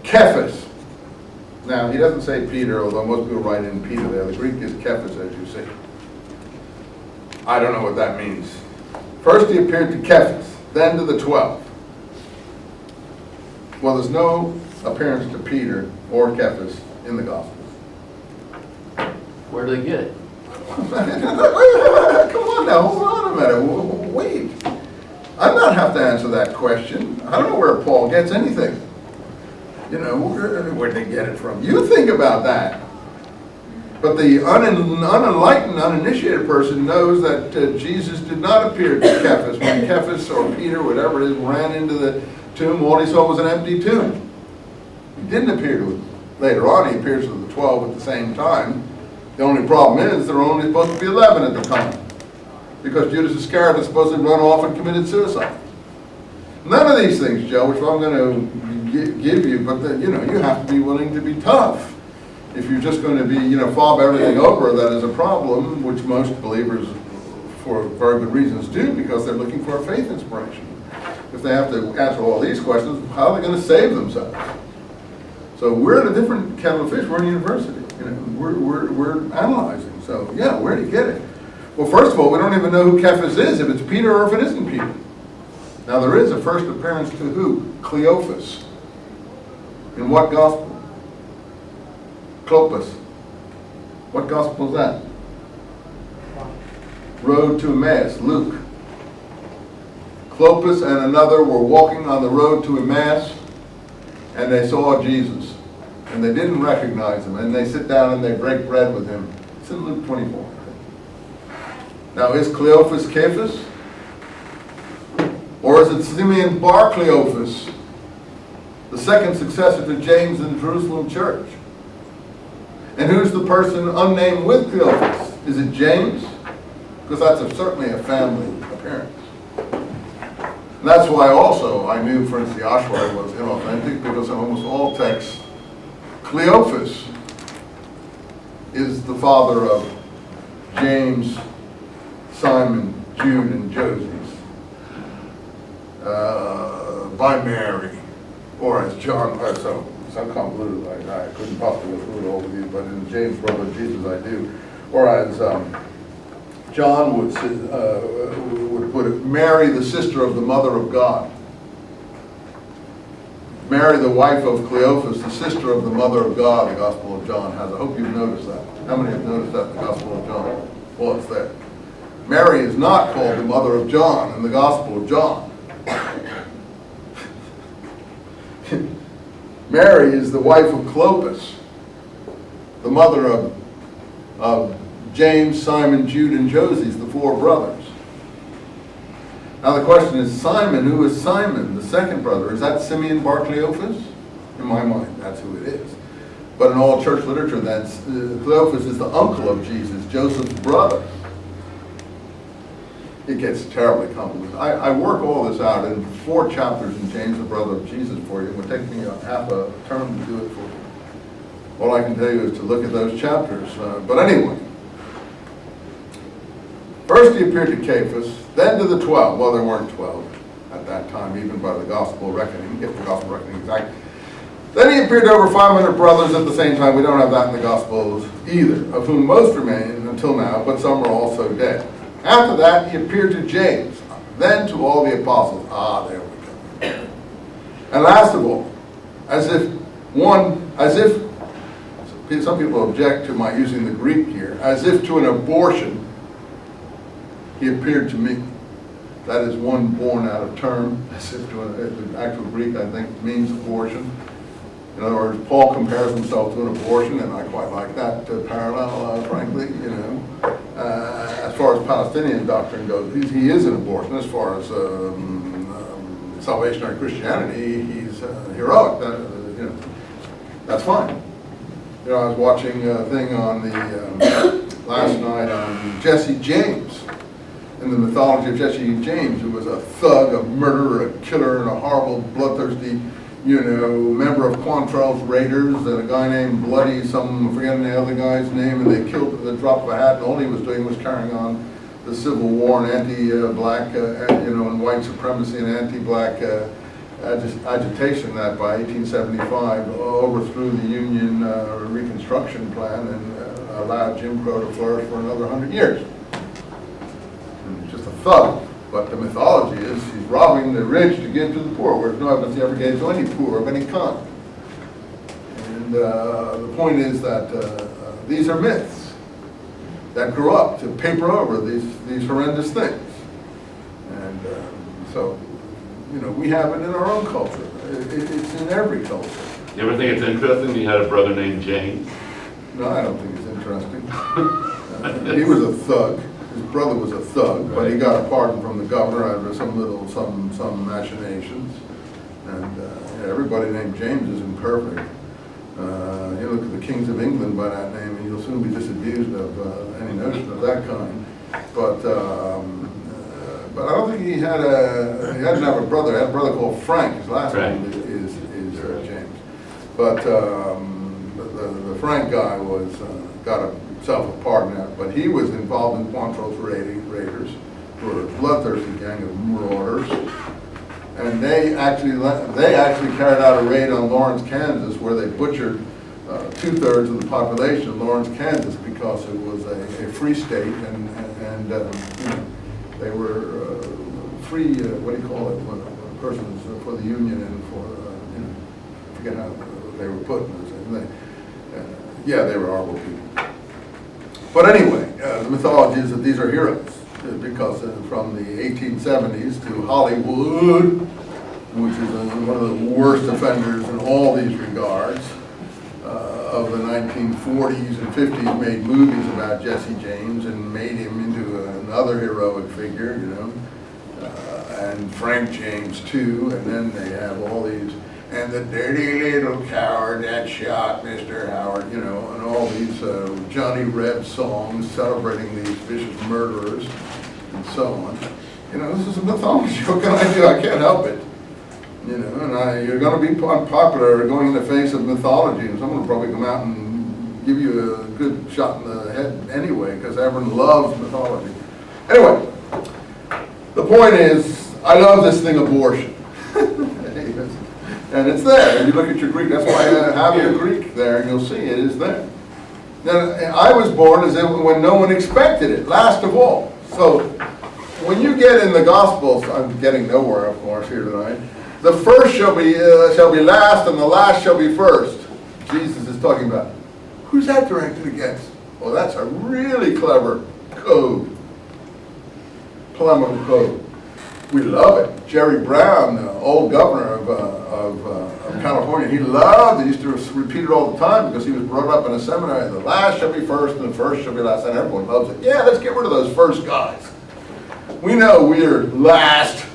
Cephas. Now, he doesn't say Peter, although most people write in Peter there. The Greek is Cephas, as you see. I don't know what that means. First he appeared to Cephas, then to the 12. Well, there's no appearance to Peter or Cephas in the Gospels. Where do they get it? Come on now, hold on a minute. Wait. I don't have to answer that question. I don't know where Paul gets anything. You know, where did they get it from? You think about that. But the unenlightened, uninitiated person knows that Jesus did not appear to Cephas. When Cephas or Peter, whatever it is, ran into the tomb, all he saw was an empty tomb. He didn't appear to him. Later on, he appears to the 12 at the same time. The only problem is there were only supposed to be 11 at the time, because Judas Iscariot is supposed to run off and committed suicide. None of these things, Joe, which I'm going to give you, but you know, you have to be willing to be tough. If you're just going to be, you know, fob everything over that is a problem, which most believers, for very good reasons, do, because they're looking for a faith inspiration. If they have to answer all these questions, how are they going to save themselves? So we're in a different kettle of fish. We're in university. You know, we're analyzing. So yeah, where do you get it? Well, first of all, we don't even know who Cephas is, if it's Peter or if it isn't Peter. Now there is a first appearance to who? Cleophas. In what gospel? Clopas. What gospel is that? Road to Emmaus, Luke. Clopas and another were walking on the road to Emmaus, and they saw Jesus. And they didn't recognize him, and they sit down and they break bread with him. It's in Luke 24. Now, is Cleophas Cephas? Or is it Simeon Bar Cleophas, the second successor to James in the Jerusalem church? And who's the person unnamed with Cleophas? Is it James? Because that's certainly a family appearance. And that's why also I knew, for instance, the Oshawa was inauthentic, because in almost all texts, Cleophas is the father of James, Simon, Jude, and Joses. By Mary, or as John, so convoluted, I couldn't possibly go through it all with you, but in James, brother of Jesus, I do. Or as John would put it, Mary, the sister of the mother of God. Mary, the wife of Cleophas, the sister of the mother of God, the Gospel of John has. I hope you've noticed that. How many have noticed that in the Gospel of John? Well, it's there. Mary is not called the mother of John in the Gospel of John. Mary is the wife of Clopas, the mother of James, Simon, Jude, and Joses, the four brothers. Now the question is, Simon, who is Simon, the second brother? Is that Simeon Bar Cleophas? In my mind, that's who it is. But in all church literature, that's Cleophas is the uncle of Jesus, Joseph's brother. It gets terribly complicated. I work all this out in 4 chapters in James, the brother of Jesus, for you. It would take me half a term to do it for you. All I can tell you is to look at those chapters. But anyway, first he appeared to Cephas, then to the 12. Well, there weren't 12 at that time, even by the gospel reckoning, if the gospel reckoning is accurate. Then he appeared to over 500 brothers at the same time. We don't have that in the Gospels either, of whom most remain until now, but some are also dead. After that, he appeared to James, then to all the apostles. Ah, there we go. And last of all, some people object to my using the Greek here, as if to an abortion, he appeared to me. That is one born out of term, as if to the actual Greek, I think, means abortion. In other words, Paul compares himself to an abortion, and I quite like that parallel, frankly, you know. As far as Palestinian doctrine goes, he is an abortion. As far as salvationary Christianity, he's heroic. You know, that's fine. You know, I was watching a thing on the last night on Jesse James, in the mythology of Jesse James, who was a thug, a murderer, a killer, and a horrible, bloodthirsty, you know, member of Quantrell's Raiders, and a guy named Bloody, I'm forgetting the other guy's name, and they killed at the drop of a hat, and all he was doing was carrying on the Civil War and anti-black, you know, and white supremacy and anti-black agitation that by 1875 overthrew the Union Reconstruction Plan and allowed Jim Crow to flourish for another 100 years. Just a thug. But the mythology is he's robbing the rich to give to the poor, whereas no evidence he ever gave to any poor of any kind. And the point is that these are myths that grew up to paper over these horrendous things. And so, you know, we have it in our own culture. It's in every culture. You ever think it's interesting you had a brother named James? No, I don't think it's interesting. He was a thug. His brother was a thug, but he got a pardon from the governor after some machinations. And everybody named James is imperfect. You look at the kings of England by that name, and you'll soon be disabused of any notion of that kind. But I don't think he didn't have a brother. He had a brother called Frank. His last name is James. But the Frank guy got himself a pardon out, but he was involved in Quantrell's Raiders, who were a bloodthirsty gang of marauders, and they actually carried out a raid on Lawrence, Kansas, where they butchered 2/3 of the population of Lawrence, Kansas, because it was a free state, and you know, they were free. What do you call it? When a person's for the Union and for you know, I forget how they were put. Yeah, they were horrible people. But anyway, the mythology is that these are heroes, because from the 1870s to Hollywood, which is one of the worst offenders in all these regards, of the 1940s and 50s, made movies about Jesse James and made him into another heroic figure, you know, and Frank James too, and then they have all these, and the dirty little coward that shot Mr. Howard, you know, and all these Johnny Reb songs celebrating these vicious murderers and so on. You know, this is a mythology. What can I do? I can't help it. You know, and you're going to be unpopular going in the face of mythology, and someone will probably come out and give you a good shot in the head anyway, because everyone loves mythology. Anyway, the point is, I love this thing, abortion. And it's there. And you look at your Greek, that's why I have your Greek there, and you'll see it is there. Then I was born as if when no one expected it, last of all. So when you get in the Gospels, I'm getting nowhere, of course, here tonight. The first shall be last, and the last shall be first. Jesus is talking about. Who's that directed against? Well, that's a really clever code. Polemical code. We love it. Jerry Brown, the old governor of California, he loved it. He used to repeat it all the time because he was brought up in a seminary. The last shall be first, and the first shall be last. And everyone loves it. Yeah, let's get rid of those first guys. We know we're last.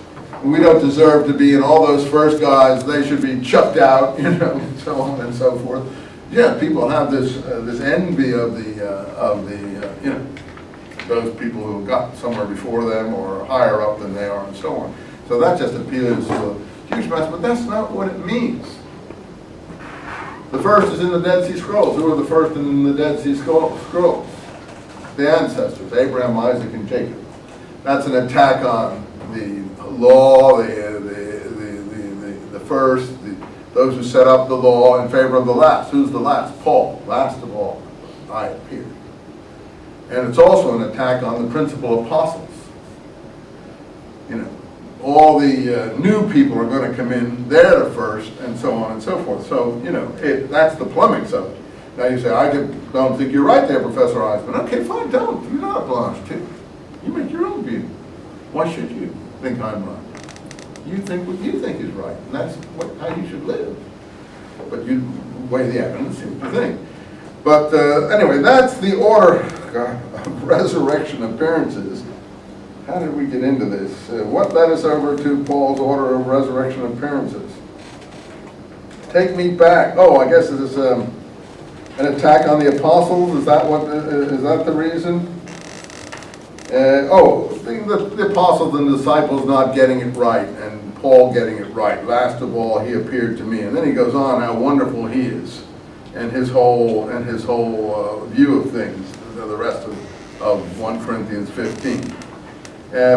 We don't deserve to be in all those first guys. They should be chucked out, you know, so on and so forth. yeah, people have this envy of those people who got somewhere before them or higher up than they are and so on. So that just appeals to a huge mass, but that's not what it means. The first is in the Dead Sea Scrolls. Who are the first in the Dead Sea Scrolls? The ancestors, Abraham, Isaac, and Jacob. That's an attack on the law, the first, those who set up the law in favor of the last. Who's the last? Paul. Last of all, I appeared. And it's also an attack on the principal apostles. You know, all the new people are going to come in, they're the first, and so on and so forth. So, you know, that's the plumbing subject. Now you say, I don't think you're right there, Professor Eisenman. Okay, fine, don't. You're not obliged to. You make your own view. Why should you think I'm right? You think what you think is right, and that's how you should live. But you weigh the evidence, see what you think. But anyway, that's the order of resurrection appearances. How did we get into this? What led us over to Paul's order of resurrection appearances? Take me back. Oh, I guess it is an attack on the apostles. Is that the reason? The apostles and disciples not getting it right, and Paul getting it right. Last of all, he appeared to me, and then he goes on how wonderful he is, and his whole view of things. The rest of 1 Corinthians 15.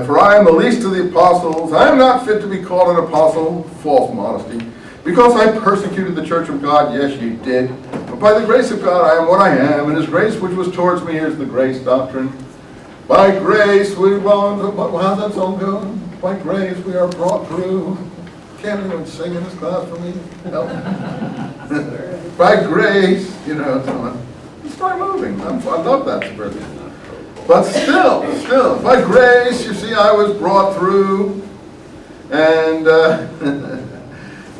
For I am the least of the apostles. I am not fit to be called an apostle, false modesty, because I persecuted the church of God. Yes, you did. But by the grace of God, I am what I am, and his grace which was towards me, here's the grace doctrine. By grace, how's that song go? By grace, we are brought through. Can't anyone sing in this class for me? Help. By grace, so on. Start moving. I love that spirit. But still, by grace, you see, I was brought through, and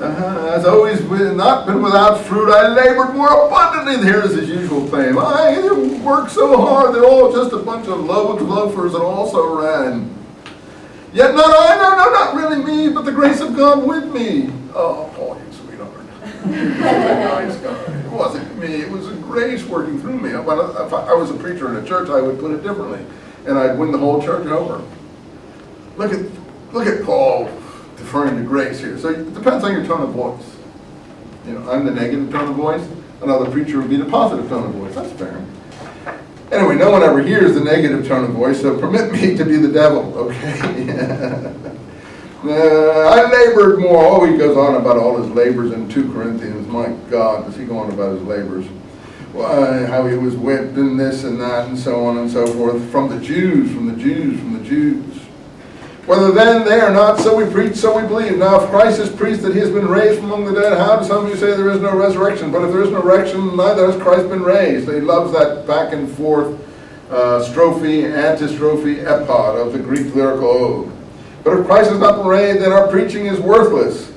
as always, not been without fruit. I labored more abundantly. Here's his usual claim. I worked so hard, they're all just a bunch of loafers that also ran. Yet not I, no, not really me, but the grace of God with me. Oh, Paul, you sweetheart. You're such a nice guy. It wasn't me, it was a grace working through me. If I was a preacher in a church, I would put it differently, and I'd win the whole church over. Look at Paul deferring to grace here. So it depends on your tone of voice. I'm the negative tone of voice. Another preacher would be the positive tone of voice. That's fair. Anyway, no one ever hears the negative tone of voice, so permit me to be the devil, okay? I labored more. Oh, he goes on about all his labors in 2 Corinthians. My God, does he go on about his labors? Well, how he was whipped and this and that and so on and so forth. From the Jews. Whether then they are not, so we preach, so we believe. Now, if Christ is preached that he has been raised from among the dead, how do some of you say there is no resurrection? But if there is no resurrection, neither has Christ been raised. He loves that back and forth strophe, antistrophe, epod of the Greek lyrical ode. But if Christ has not been raised, then our preaching is worthless.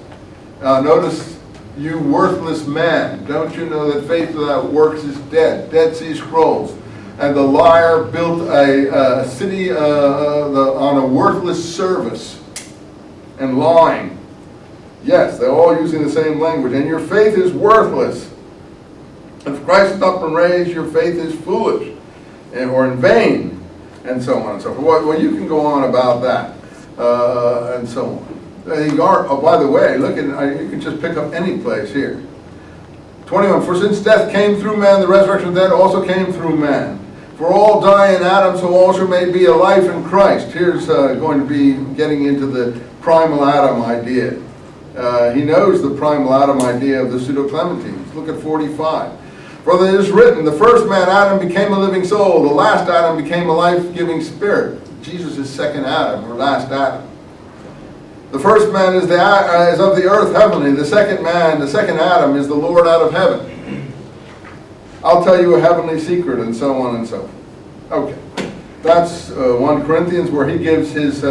Notice, you worthless man, don't you know that faith without works is dead? Dead Sea Scrolls. And the liar built a city on a worthless service and lying. Yes, they're all using the same language. And your faith is worthless. If Christ has not been raised, your faith is foolish or in vain, and so on and so forth. Well, you can go on about that, and so on. Oh, by the way, you can just pick up any place here. 21, for since death came through man, the resurrection of the dead also came through man. For all die in Adam, so also may be a life in Christ. Here's going to be getting into the primal Adam idea. He knows the primal Adam idea of the Pseudo-Clementines. Look at 45. For it is written, the first man, Adam, became a living soul. The last Adam became a life-giving spirit. Jesus is second Adam, or last Adam. The first man is of the earth heavenly. The second Adam, is the Lord out of heaven. I'll tell you a heavenly secret, and so on and so forth. Okay. That's 1 Corinthians, where he gives his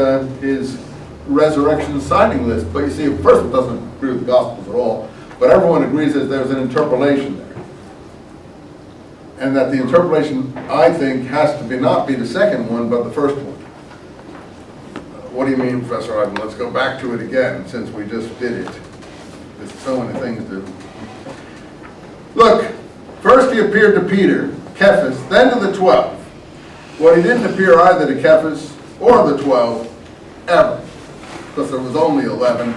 resurrection signing list. But you see, first it doesn't agree with the Gospels at all, but everyone agrees that there's an interpolation there. And that the interpolation, I think, has to not be the second one, but the first one. What do you mean, Professor Eisenman? Let's go back to it again, since we just did it. There's so many things to... Look, First he appeared to Peter, Cephas, then to the 12. Well, he didn't appear either to Cephas or the 12 ever, because there was only 11,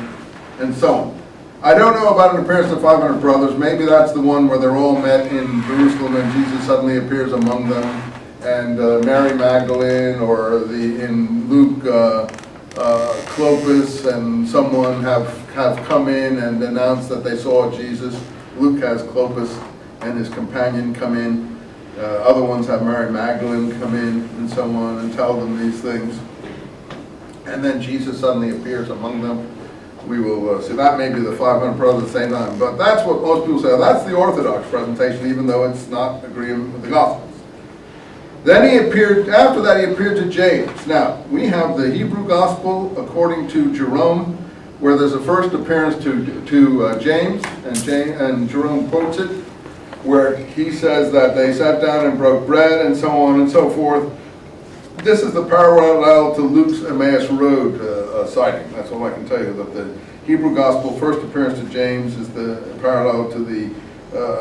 and so on. I don't know about an appearance of 500 brothers. Maybe that's the one where they're all met in Jerusalem and Jesus suddenly appears among them, and Mary Magdalene, or in Luke, Clopas and someone have come in and announced that they saw Jesus. Luke has Clopas and his companion come in. Other ones have Mary Magdalene come in and so on and tell them these things. And then Jesus suddenly appears among them. We will see. That may be the 500 brothers at the same time. But that's what most people say. That's the Orthodox presentation, even though it's not agreeing with the Gospels. Then he appeared, after that he appeared to James. Now, we have the Hebrew Gospel according to Jerome, where there's a first appearance to James, and Jerome quotes it, where he says that they sat down and broke bread and so on and so forth. This is the parallel to Luke's Emmaus Road sighting. That's all I can tell you, that the Hebrew Gospel first appearance to James is the parallel to the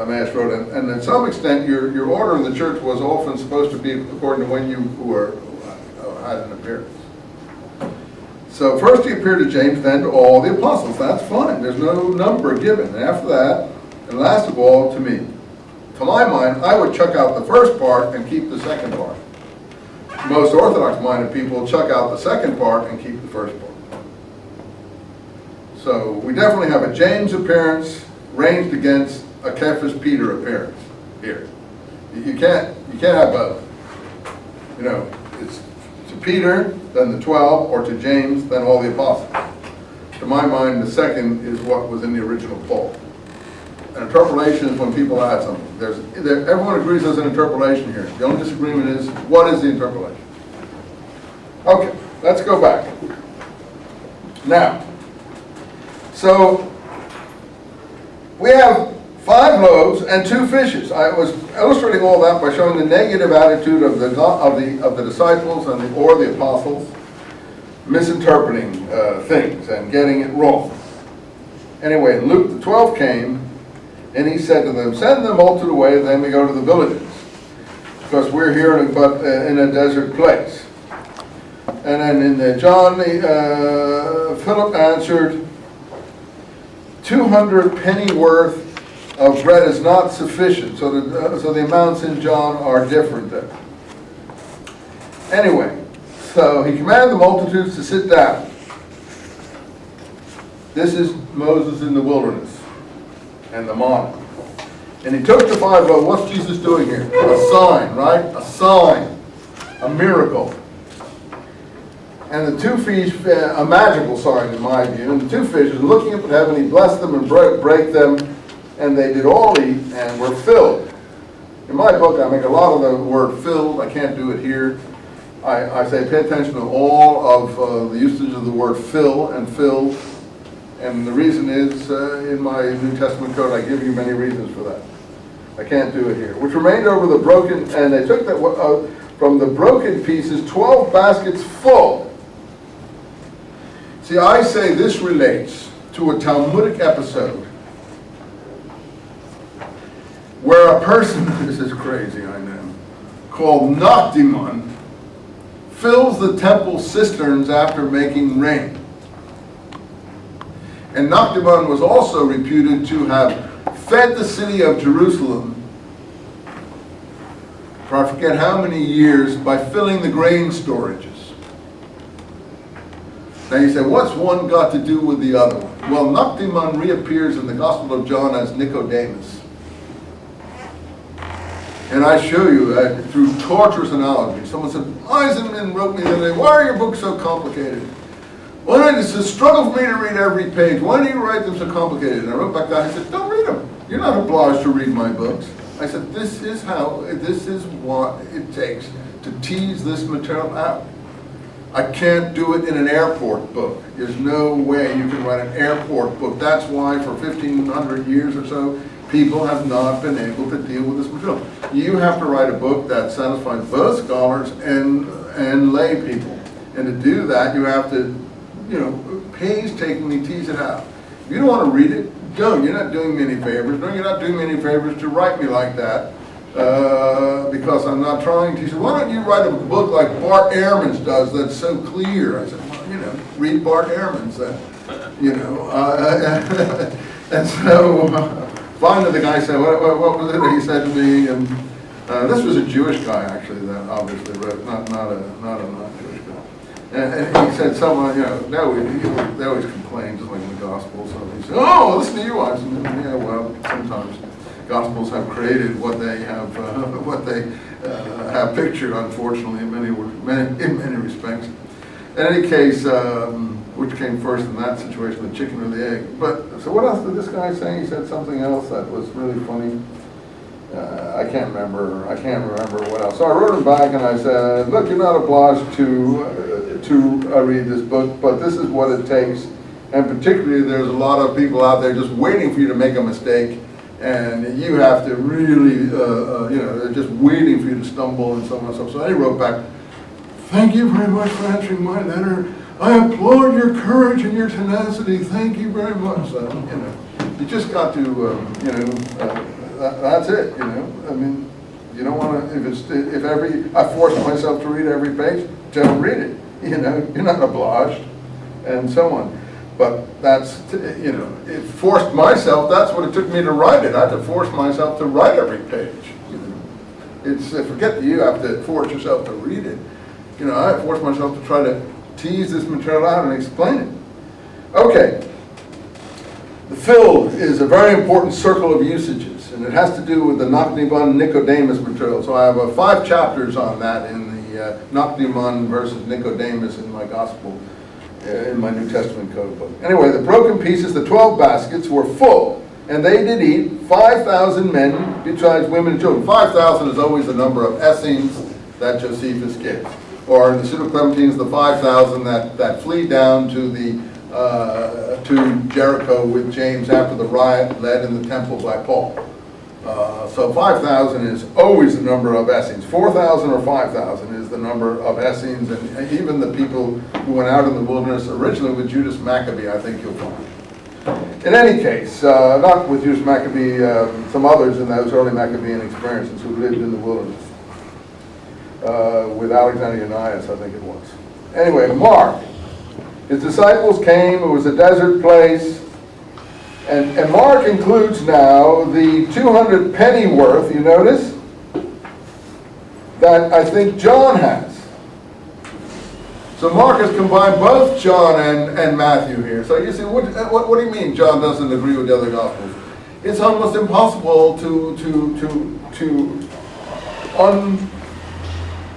Emmaus Road. And to some extent, your order in the church was often supposed to be according to when you had an appearance. So first he appeared to James, then to all the apostles. That's fine. There's no number given. And after that, and last of all, to me. To my mind, I would chuck out the first part and keep the second part. Most Orthodox-minded people chuck out the second part and keep the first part. So we definitely have a James appearance ranged against a Cephas Peter appearance here. You can't have both. You know, it's to Peter, then the 12, or to James, then all the apostles. To my mind, the second is what was in the original Paul. An interpolation is when people add something. Everyone agrees there's an interpolation here. The only disagreement is, what is the interpolation? Okay, let's go back. Now, so we have 5 loaves and 2 fishes. I was illustrating all that by showing the negative attitude of the disciples or the apostles, misinterpreting things and getting it wrong. Anyway, Luke the 12 came, and he said to them, "Send the multitude away, then we go to the villages, because we're here in a desert place." And then in John, Philip answered, 200 pennyworth of bread is not sufficient. So the amounts in John are different there. Anyway, so he commanded the multitudes to sit down. This is Moses in the wilderness and the manna. And he took the 5 loaves. What's Jesus doing here? A sign, right? A sign. A miracle. And the 2 fish, a magical sign in my view. And the 2 fishes, looking up at heaven, he blessed them and break them. And they did all eat and were filled. In my book, I make a lot of the word filled. I can't do it here. I say pay attention to all of the usage of the word fill and filled. And the reason is, in my New Testament code, I give you many reasons for that. I can't do it here. Which remained over the broken, and they took that from the broken pieces, 12 baskets full. See, I say this relates to a Talmudic episode where a person, this is crazy, I know, called Noctimon, fills the temple cisterns after making rain. And Noctimon was also reputed to have fed the city of Jerusalem for I forget how many years by filling the grain storages. Now you say, what's one got to do with the other one? Well, Noctimon reappears in the Gospel of John as Nicodemus. And I show you through torturous analogy. Someone said, Eisenman wrote me the other day, why are your books so complicated? Well, it's a struggle for me to read every page. Why do you write them so complicated? And I wrote back down, I said, don't read them. You're not obliged to read my books. I said, this is what it takes to tease this material out. I can't do it in an airport book. There's no way you can write an airport book. That's why for 1,500 years or so, people have not been able to deal with this material. You have to write a book that satisfies both scholars and lay people. And to do that, you have to, painstakingly tease it out. If you don't want to read it, don't. You're not doing me any favors. No, you're not doing me any favors to write me like that. because I'm not trying to. He said, why don't you write a book like Bart Ehrman's does that's so clear? I said, well, read Bart Ehrman's. And so finally the guy said, what was it? He said to me, this was a Jewish guy actually that obviously wrote, not a non-Jewish guy. And he said, someone, they always complain, just like in the Gospels. So he said, oh, listen to you. I said, yeah, well, sometimes Gospels have created what they have pictured, unfortunately, in many respects. In any case, which came first in that situation, the chicken or the egg? But so what else did this guy say? He said something else that was really funny. I can't remember what else. So I wrote him back and I said, look, you're not obliged to read this book, but this is what it takes. And particularly, there's a lot of people out there just waiting for you to make a mistake, and you have to really, they're just waiting for you to stumble and so on and so on. So he wrote back, thank you very much for answering my letter. I applaud your courage and your tenacity. Thank you very much. So, you just got to, that's it. I mean, you don't want to. I force myself to read every page, don't read it. You're not obliged, and so on. But that's, it forced myself. That's what it took me to write it. I had to force myself to write every page. It's forget that you have to force yourself to read it. I forced myself to try to tease this material out and explain it. Okay. The fill is a very important circle of usages, and it has to do with the Nachniman Nicodemus material. So I have 5 chapters on that in the Nachniman versus Nicodemus in my Gospel, in my New Testament code book. Anyway, the broken pieces, the 12 baskets, were full, and they did eat 5,000 men, besides women and children. 5,000 is always the number of Essenes that Josephus gives. Or in the Pseudo-Clementines, the 5,000 that flee down to Jericho with James after the riot led in the temple by Paul. So 5,000 is always the number of Essenes. 4,000 or 5,000 is the number of Essenes, and even the people who went out in the wilderness originally with Judas Maccabee, I think you'll find. In any case, not with Judas Maccabee, some others in those early Maccabean experiences who lived in the wilderness. With Alexander Unias, I think it was. Anyway, Mark. His disciples came. It was a desert place. And Mark includes now the 200 pennyworth, you notice, that I think John has. So Mark has combined both John and Matthew here. So you see, what do you mean John doesn't agree with the other Gospels? It's almost impossible to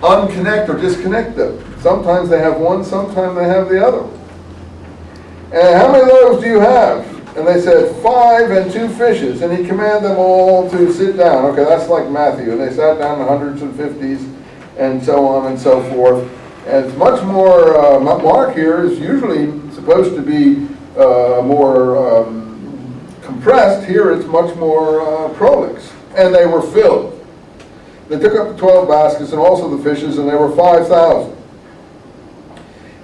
unconnect or disconnect them. Sometimes they have one, sometimes they have the other. And how many loaves do you have? And they said, 5 and 2 fishes. And he commanded them all to sit down. Okay, that's like Matthew. And they sat down in hundreds and fifties and so on and so forth. And it's much more, Mark here is usually supposed to be more compressed. Here it's much more prolix. And they were filled. They took up the 12 baskets and also the fishes, and there were 5,000.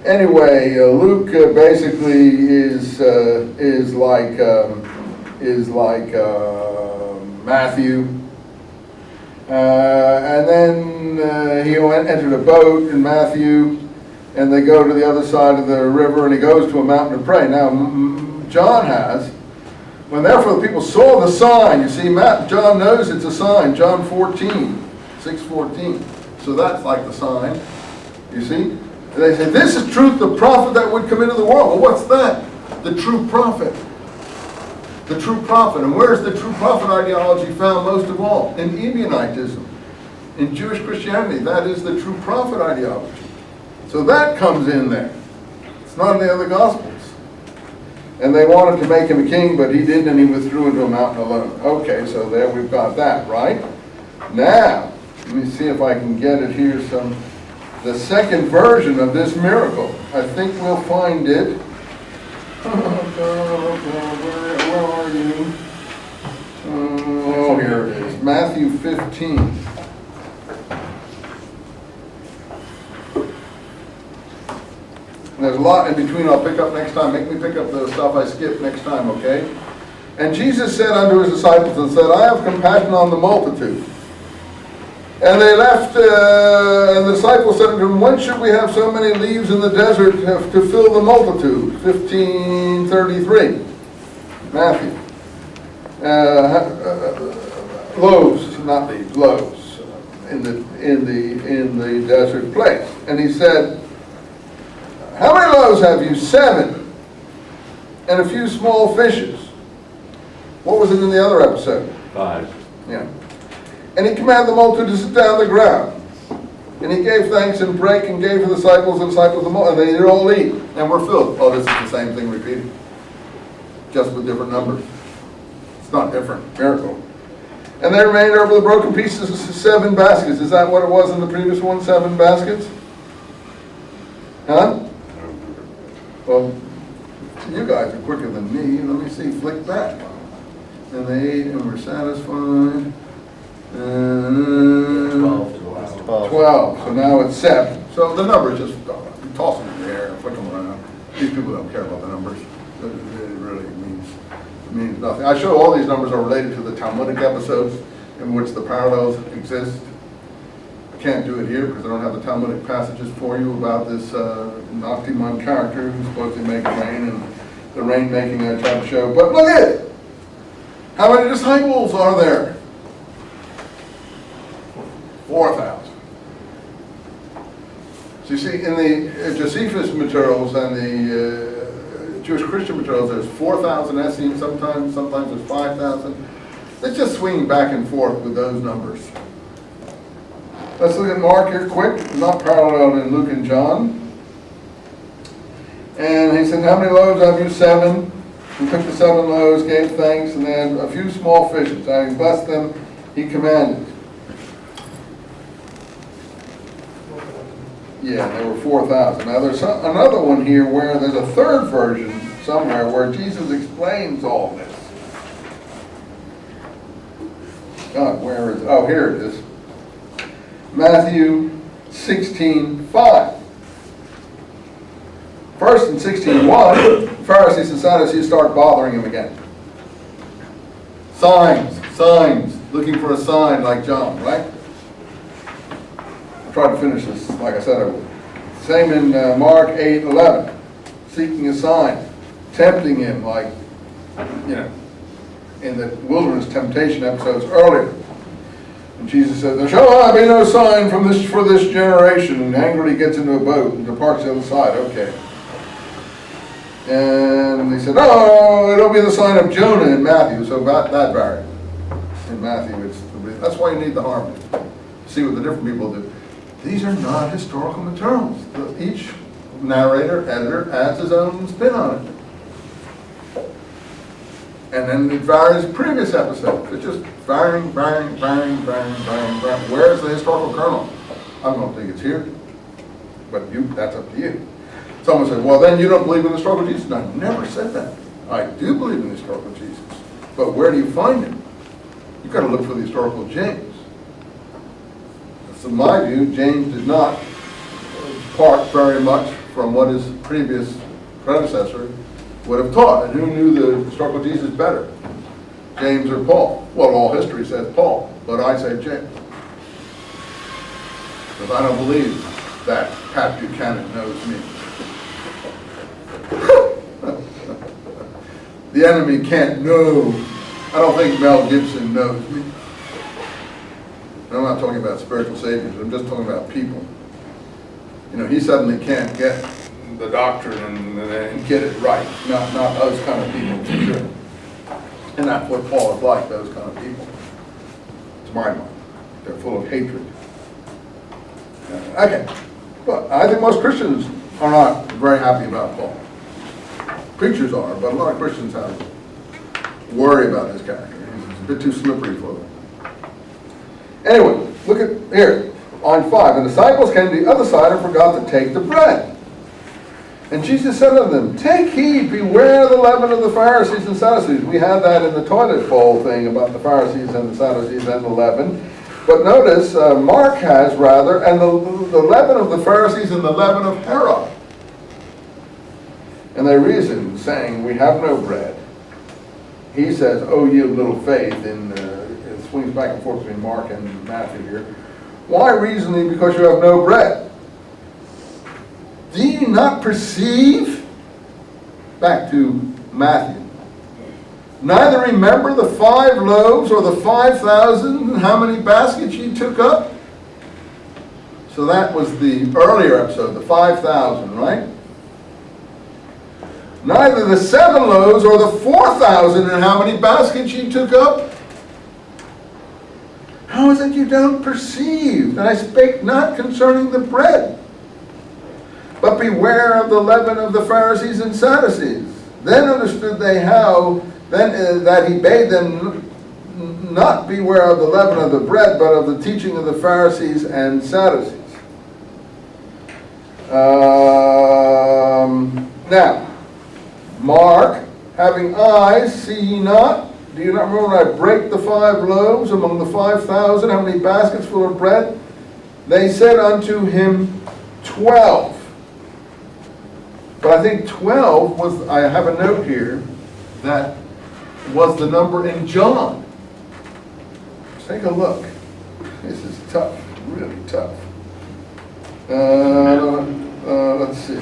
Anyway, Luke basically is like Matthew, and then he entered a boat in Matthew, and they go to the other side of the river, and he goes to a mountain to pray. Now, John has. When therefore the people saw the sign, you see, John knows it's a sign. John 6:14. So that's like the sign. You see. And they say, this is truth, the prophet that would come into the world. Well, what's that? The true prophet. The true prophet. And where's the true prophet ideology found most of all? In Ebionitism. In Jewish Christianity, that is the true prophet ideology. So that comes in there. It's not in the other Gospels. And they wanted to make him a king, but he didn't, and he withdrew into a mountain alone. Okay, so there we've got that, right? Now, let me see if I can get it here the second version of this miracle. I think we'll find it. Where are you? Oh, here it is. Matthew 15. There's a lot in between I'll pick up next time. Make me pick up the stuff I skipped next time, okay? And Jesus said unto his disciples and said, I have compassion on the multitude. And they left, and the disciples said unto him, when should we have so many leaves in the desert to fill the multitude? 15:33, Matthew. Loaves, not leaves, loaves, in the desert place. And he said, how many loaves have you? 7. And a few small fishes. What was it in the other episode? 5. Yeah. And he commanded the multitude to sit down on the ground. And he gave thanks and brake and gave to the disciples the multitude. And they did all eat. And were filled. Oh, this is the same thing repeated. Just with different numbers. It's not different. Miracle. And they remained over the broken pieces of 7 baskets. Is that what it was in the previous one? 7 baskets? Huh? Well, you guys are quicker than me. Let me see. Flick back. And they ate and were satisfied. 12. So now it's 7. So the numbers just toss them in the air and flick them around. These people don't care about the numbers. It really means nothing. I show all these numbers are related to the Talmudic episodes in which the parallels exist. I can't do it here because I don't have the Talmudic passages for you about this Noctimon character who's supposed to make rain and the rain making I tried to show. But look at it! How many disciples are there? 4,000. So you see, in the Josephus materials and the Jewish Christian materials, there's 4,000 Essenes, sometimes there's 5,000. Let's just swing back and forth with those numbers. Let's look at Mark here quick, not paralleled in Luke and John. And he said, how many loaves have you? 7. He took the 7 loaves, gave thanks, and then a few small fishes. Having blessed them, he commanded. Yeah, there were 4,000. Now there's another one here where there's a third version somewhere where Jesus explains all this. God, where is it? Oh, here it is. Matthew 16:5. First in 16:1, Pharisees and Sadducees start bothering him again. Signs, looking for a sign like John, right? I'll try to finish this, like I said I would. Same in Mark 8:11, seeking a sign, tempting him like, in the wilderness temptation episodes earlier. And Jesus said, there shall be no sign for this generation, and angrily gets into a boat and departs the other side. Okay. And they said, no, it'll be the sign of Jonah in Matthew. So that varied. In Matthew, that's why you need the harmony. See what the different people do. These are not historical materials. Each narrator, editor adds his own spin on it. And then it varies previous episodes. It's just varying. Where's the historical kernel? I don't think it's here. But that's up to you. Someone said, well, then you don't believe in the historical Jesus. No, I never said that. I do believe in the historical Jesus. But where do you find him? You've got to look for the historical James. So in my view, James did not depart very much from what his previous predecessor would have taught. And who knew the historical Jesus better? James or Paul? Well, all history says Paul, but I say James. Because I don't believe that Pat Buchanan knows me. The enemy can't know. I don't think Mel Gibson knows me. I'm not talking about spiritual saviors. I'm just talking about people. He suddenly can't get the doctrine and get it right. Not those kind of people, for sure. And that's what Paul is like, those kind of people. To my mind. They're full of hatred. Okay. But I think most Christians are not very happy about Paul. Preachers are, but a lot of Christians have worry about his character. He's a bit too slippery for them. Anyway, look at here, on 5. The disciples came to the other side and forgot to take the bread. And Jesus said unto them, take heed, beware the leaven of the Pharisees and Sadducees. We had that in the toilet bowl thing about the Pharisees and the Sadducees and the leaven. But notice, Mark has rather, and the leaven of the Pharisees and the leaven of Herod. And they reasoned, saying, we have no bread. He says, oh, ye of little faith, it swings back and forth between Mark and Matthew here. Why reasoning? Because you have no bread. Do you not perceive? Back to Matthew. Neither remember the 5 loaves or the 5,000 and how many baskets ye took up? So that was the earlier episode, the 5,000, right? Neither the 7 loaves or the 4,000 and how many baskets ye took up? How is it you don't perceive that I spake not concerning the bread? But beware of the leaven of the Pharisees and Sadducees. Then understood they that he bade them not beware of the leaven of the bread, but of the teaching of the Pharisees and Sadducees. Now, Mark, having eyes, see ye not? Do you not remember when I break the 5 loaves among the 5,000? How many baskets full of bread? They said unto him, 12. But I think 12 was, I have a note here, that was the number in John. Take a look. This is tough, really tough. Let's see.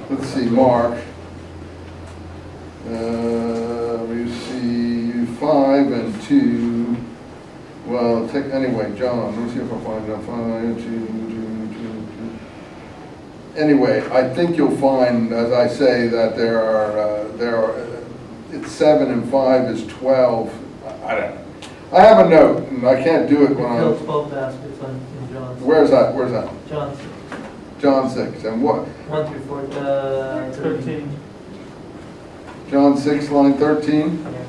Let's see, Mark. We see 5 and 2. Well, anyway, John. Let's see if I find it. 5, 2. Anyway, I think you'll find, as I say, that there are. It's 7 and 5 is 12. I don't know. I have a note, and I can't do it when Fill I'm. 12 baskets in John's. Where's that? Where's that? John 6. John 6. And what? 1 through 4, 13. John 6, line 13. Yeah.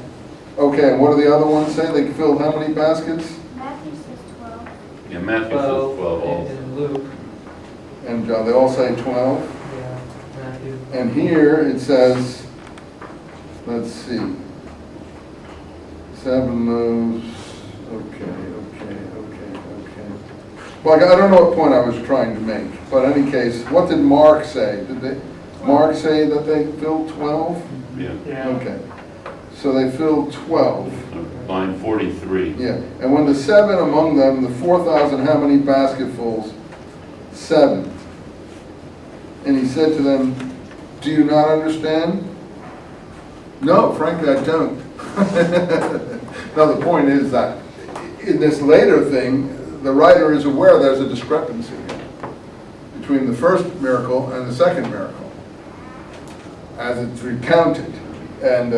Okay, and what do the other ones say? They filled how many baskets? Matthew says 12. Yeah, Matthew says 12 also. And Luke. And John, they all say 12. Yeah, Matthew. And here it says, let's see, 7 loaves. Okay. Well, I don't know what point I was trying to make, but in any case, what did Mark say? Did Mark say that they filled 12? Yeah. Okay. So they filled 12. Line 43. Yeah. And when the 7 among them, the 4,000, how many basketfuls? 7. And he said to them, do you not understand? No, frankly, I don't. Now, the point is that in this later thing, the writer is aware there's a discrepancy between the first miracle and the second miracle, as it's recounted. And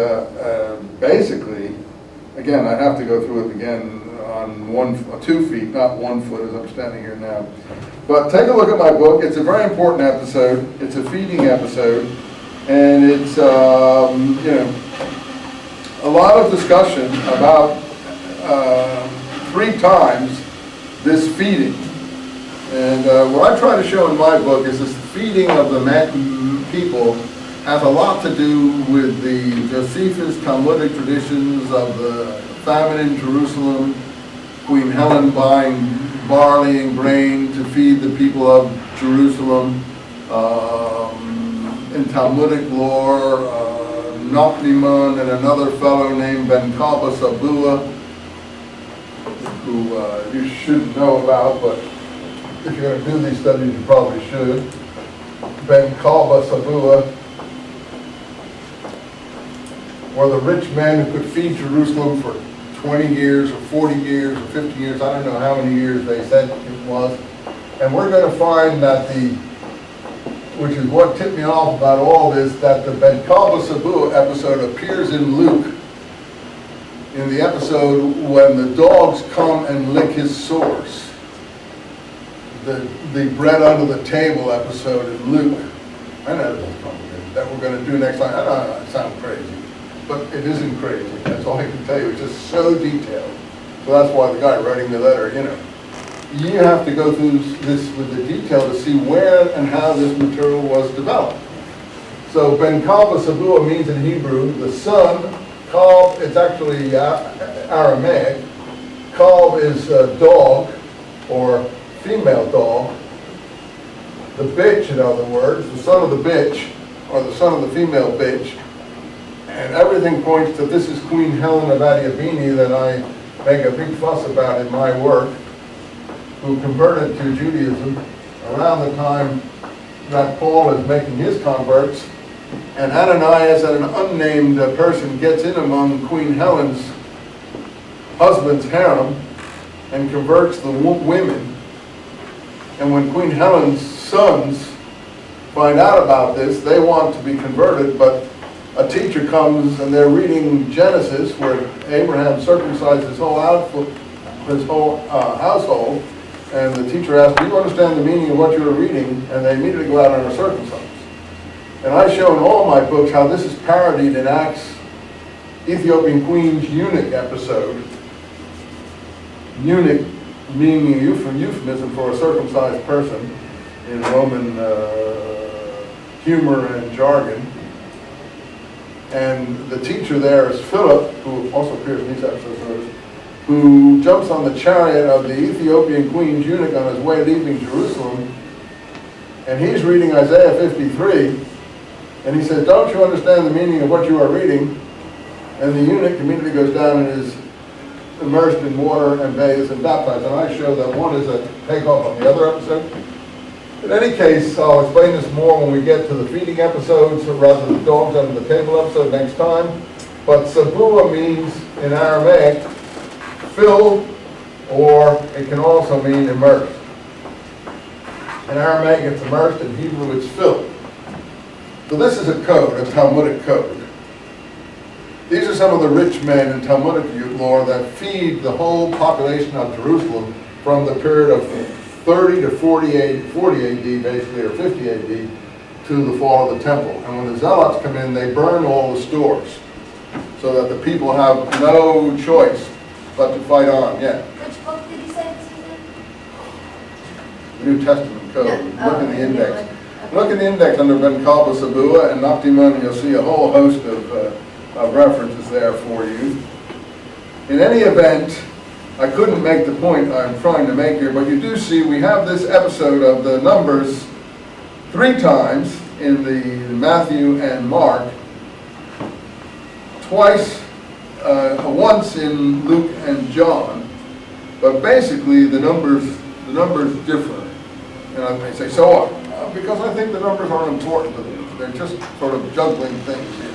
basically, again, I have to go through it again on 2 feet, not 1 foot as I'm standing here now. But take a look at my book. It's a very important episode. It's a feeding episode. And it's, a lot of discussion about 3 times this feeding. And what I try to show in my book is this feeding of the people has a lot to do with the Josephus Talmudic traditions of the famine in Jerusalem, Queen Helen buying barley and grain to feed the people of Jerusalem. In Talmudic lore, Nachman and another fellow named Ben Kalba Sabua, who you shouldn't know about, but if you're going to do these studies, you probably should. Ben Kalba Sabua were the rich men who could feed Jerusalem for 20 years or 40 years or 50 years. I don't know how many years they said it was. And we're going to find that which is what tipped me off about all this, that the Ben Kalba Sabua episode appears in Luke, in the episode when the dogs come and lick his sores. The bread under the table episode in Luke. I know this is complicated, that we're going to do next time. I know it sounds crazy, but it isn't crazy. That's all I can tell you. It's just so detailed. So that's why the guy writing the letter, you have to go through this with the detail to see where and how this material was developed. So Ben Kalba Sabua means in Hebrew the son. Kalb, it's actually Aramaic. Kalb is dog or female dog. The bitch, in other words, the son of the bitch or the son of the female bitch. And everything points to this is Queen Helen of Adiabene that I make a big fuss about in my work. who converted to Judaism around the time that Paul is making his converts, and Ananias and an unnamed person gets in among Queen Helen's husband's harem and converts the women. And when Queen Helen's sons find out about this, they want to be converted, but a teacher comes and they're reading Genesis, where Abraham circumcised his whole household, and the teacher asks, do you understand the meaning of what you are reading? And they immediately go out and are circumcised. And I show in all my books how this is parodied in Acts, Ethiopian Queen's eunuch episode. Eunuch meaning a euphemism for a circumcised person in Roman humor and jargon. And the teacher there is Philip, who also appears in these episodes, who jumps on the chariot of the Ethiopian Queen's eunuch on his way leaving Jerusalem. And he's reading Isaiah 53. And he says, don't you understand the meaning of what you are reading? And the eunuch immediately goes down and is immersed in water and bathes and baptized. And I show that one is a takeoff on the other episode. In any case, I'll explain this more when we get to the feeding episodes, or rather the dogs under the table episode next time. But sabua means in Aramaic, filled, or it can also mean immersed. In Aramaic it's immersed, in Hebrew it's filled. So this is a code, a Talmudic code. These are some of the rich men in Talmudic lore that feed the whole population of Jerusalem from the period of 30 to 40 AD basically, or 50 AD, to the fall of the temple. And when the Zealots come in, they burn all the stores so that the people have no choice but to fight on. Yeah. Which book did you say this was in? The New Testament code. No. Look in the Okay, index. okay. Look in the index under Ben Kalba Sabua and Noctimon, and you'll see a whole host of references there for you. In any event, I couldn't make the point I'm trying to make here, but you do see we have this episode of the Numbers 3 times in the Matthew and Mark, twice, once in Luke and John, but basically the numbers differ. And I may say, so what? Because I think the numbers are important to them. They're just sort of juggling things here.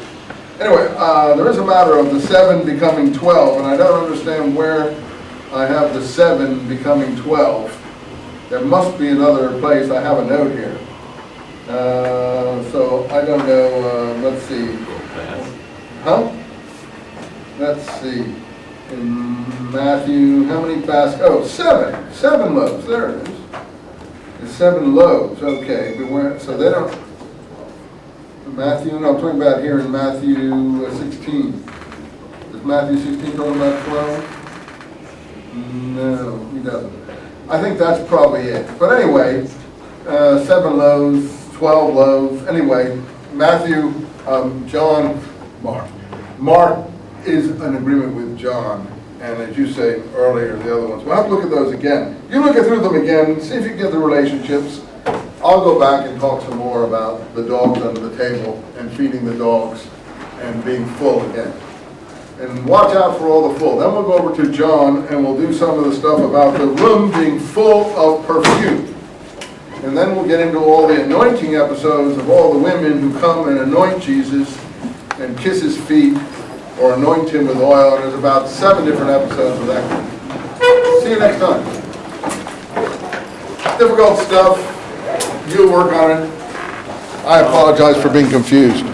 Anyway, there is a matter of the 7 becoming 12, and I don't understand where I have the 7 becoming 12. There must be another place. I have a note here. So I don't know. Let's see. Huh? Let's see. In Matthew, how many baskets? Oh, 7. 7 loaves. There it is. It's 7 loaves. Okay. So they don't. Matthew, no, I'm talking about here in Matthew 16. Is Matthew 16 talking about 12? No, he doesn't. I think that's probably it. But anyway, 7 loaves, 12 loaves. Anyway, Matthew, John, Mark is an agreement with John. And as you say earlier, the other ones. We'll have to look at those again. You look through them again, see if you can get the relationships. I'll go back and talk some more about the dogs under the table and feeding the dogs and being full again. And watch out for all the full. Then we'll go over to John and we'll do some of the stuff about the room being full of perfume. And then we'll get into all the anointing episodes of all the women who come and anoint Jesus and kiss his feet or anoint him with oil. And there's about 7 different episodes of that. See you next time. Difficult stuff. You'll work on it. I apologize for being confused.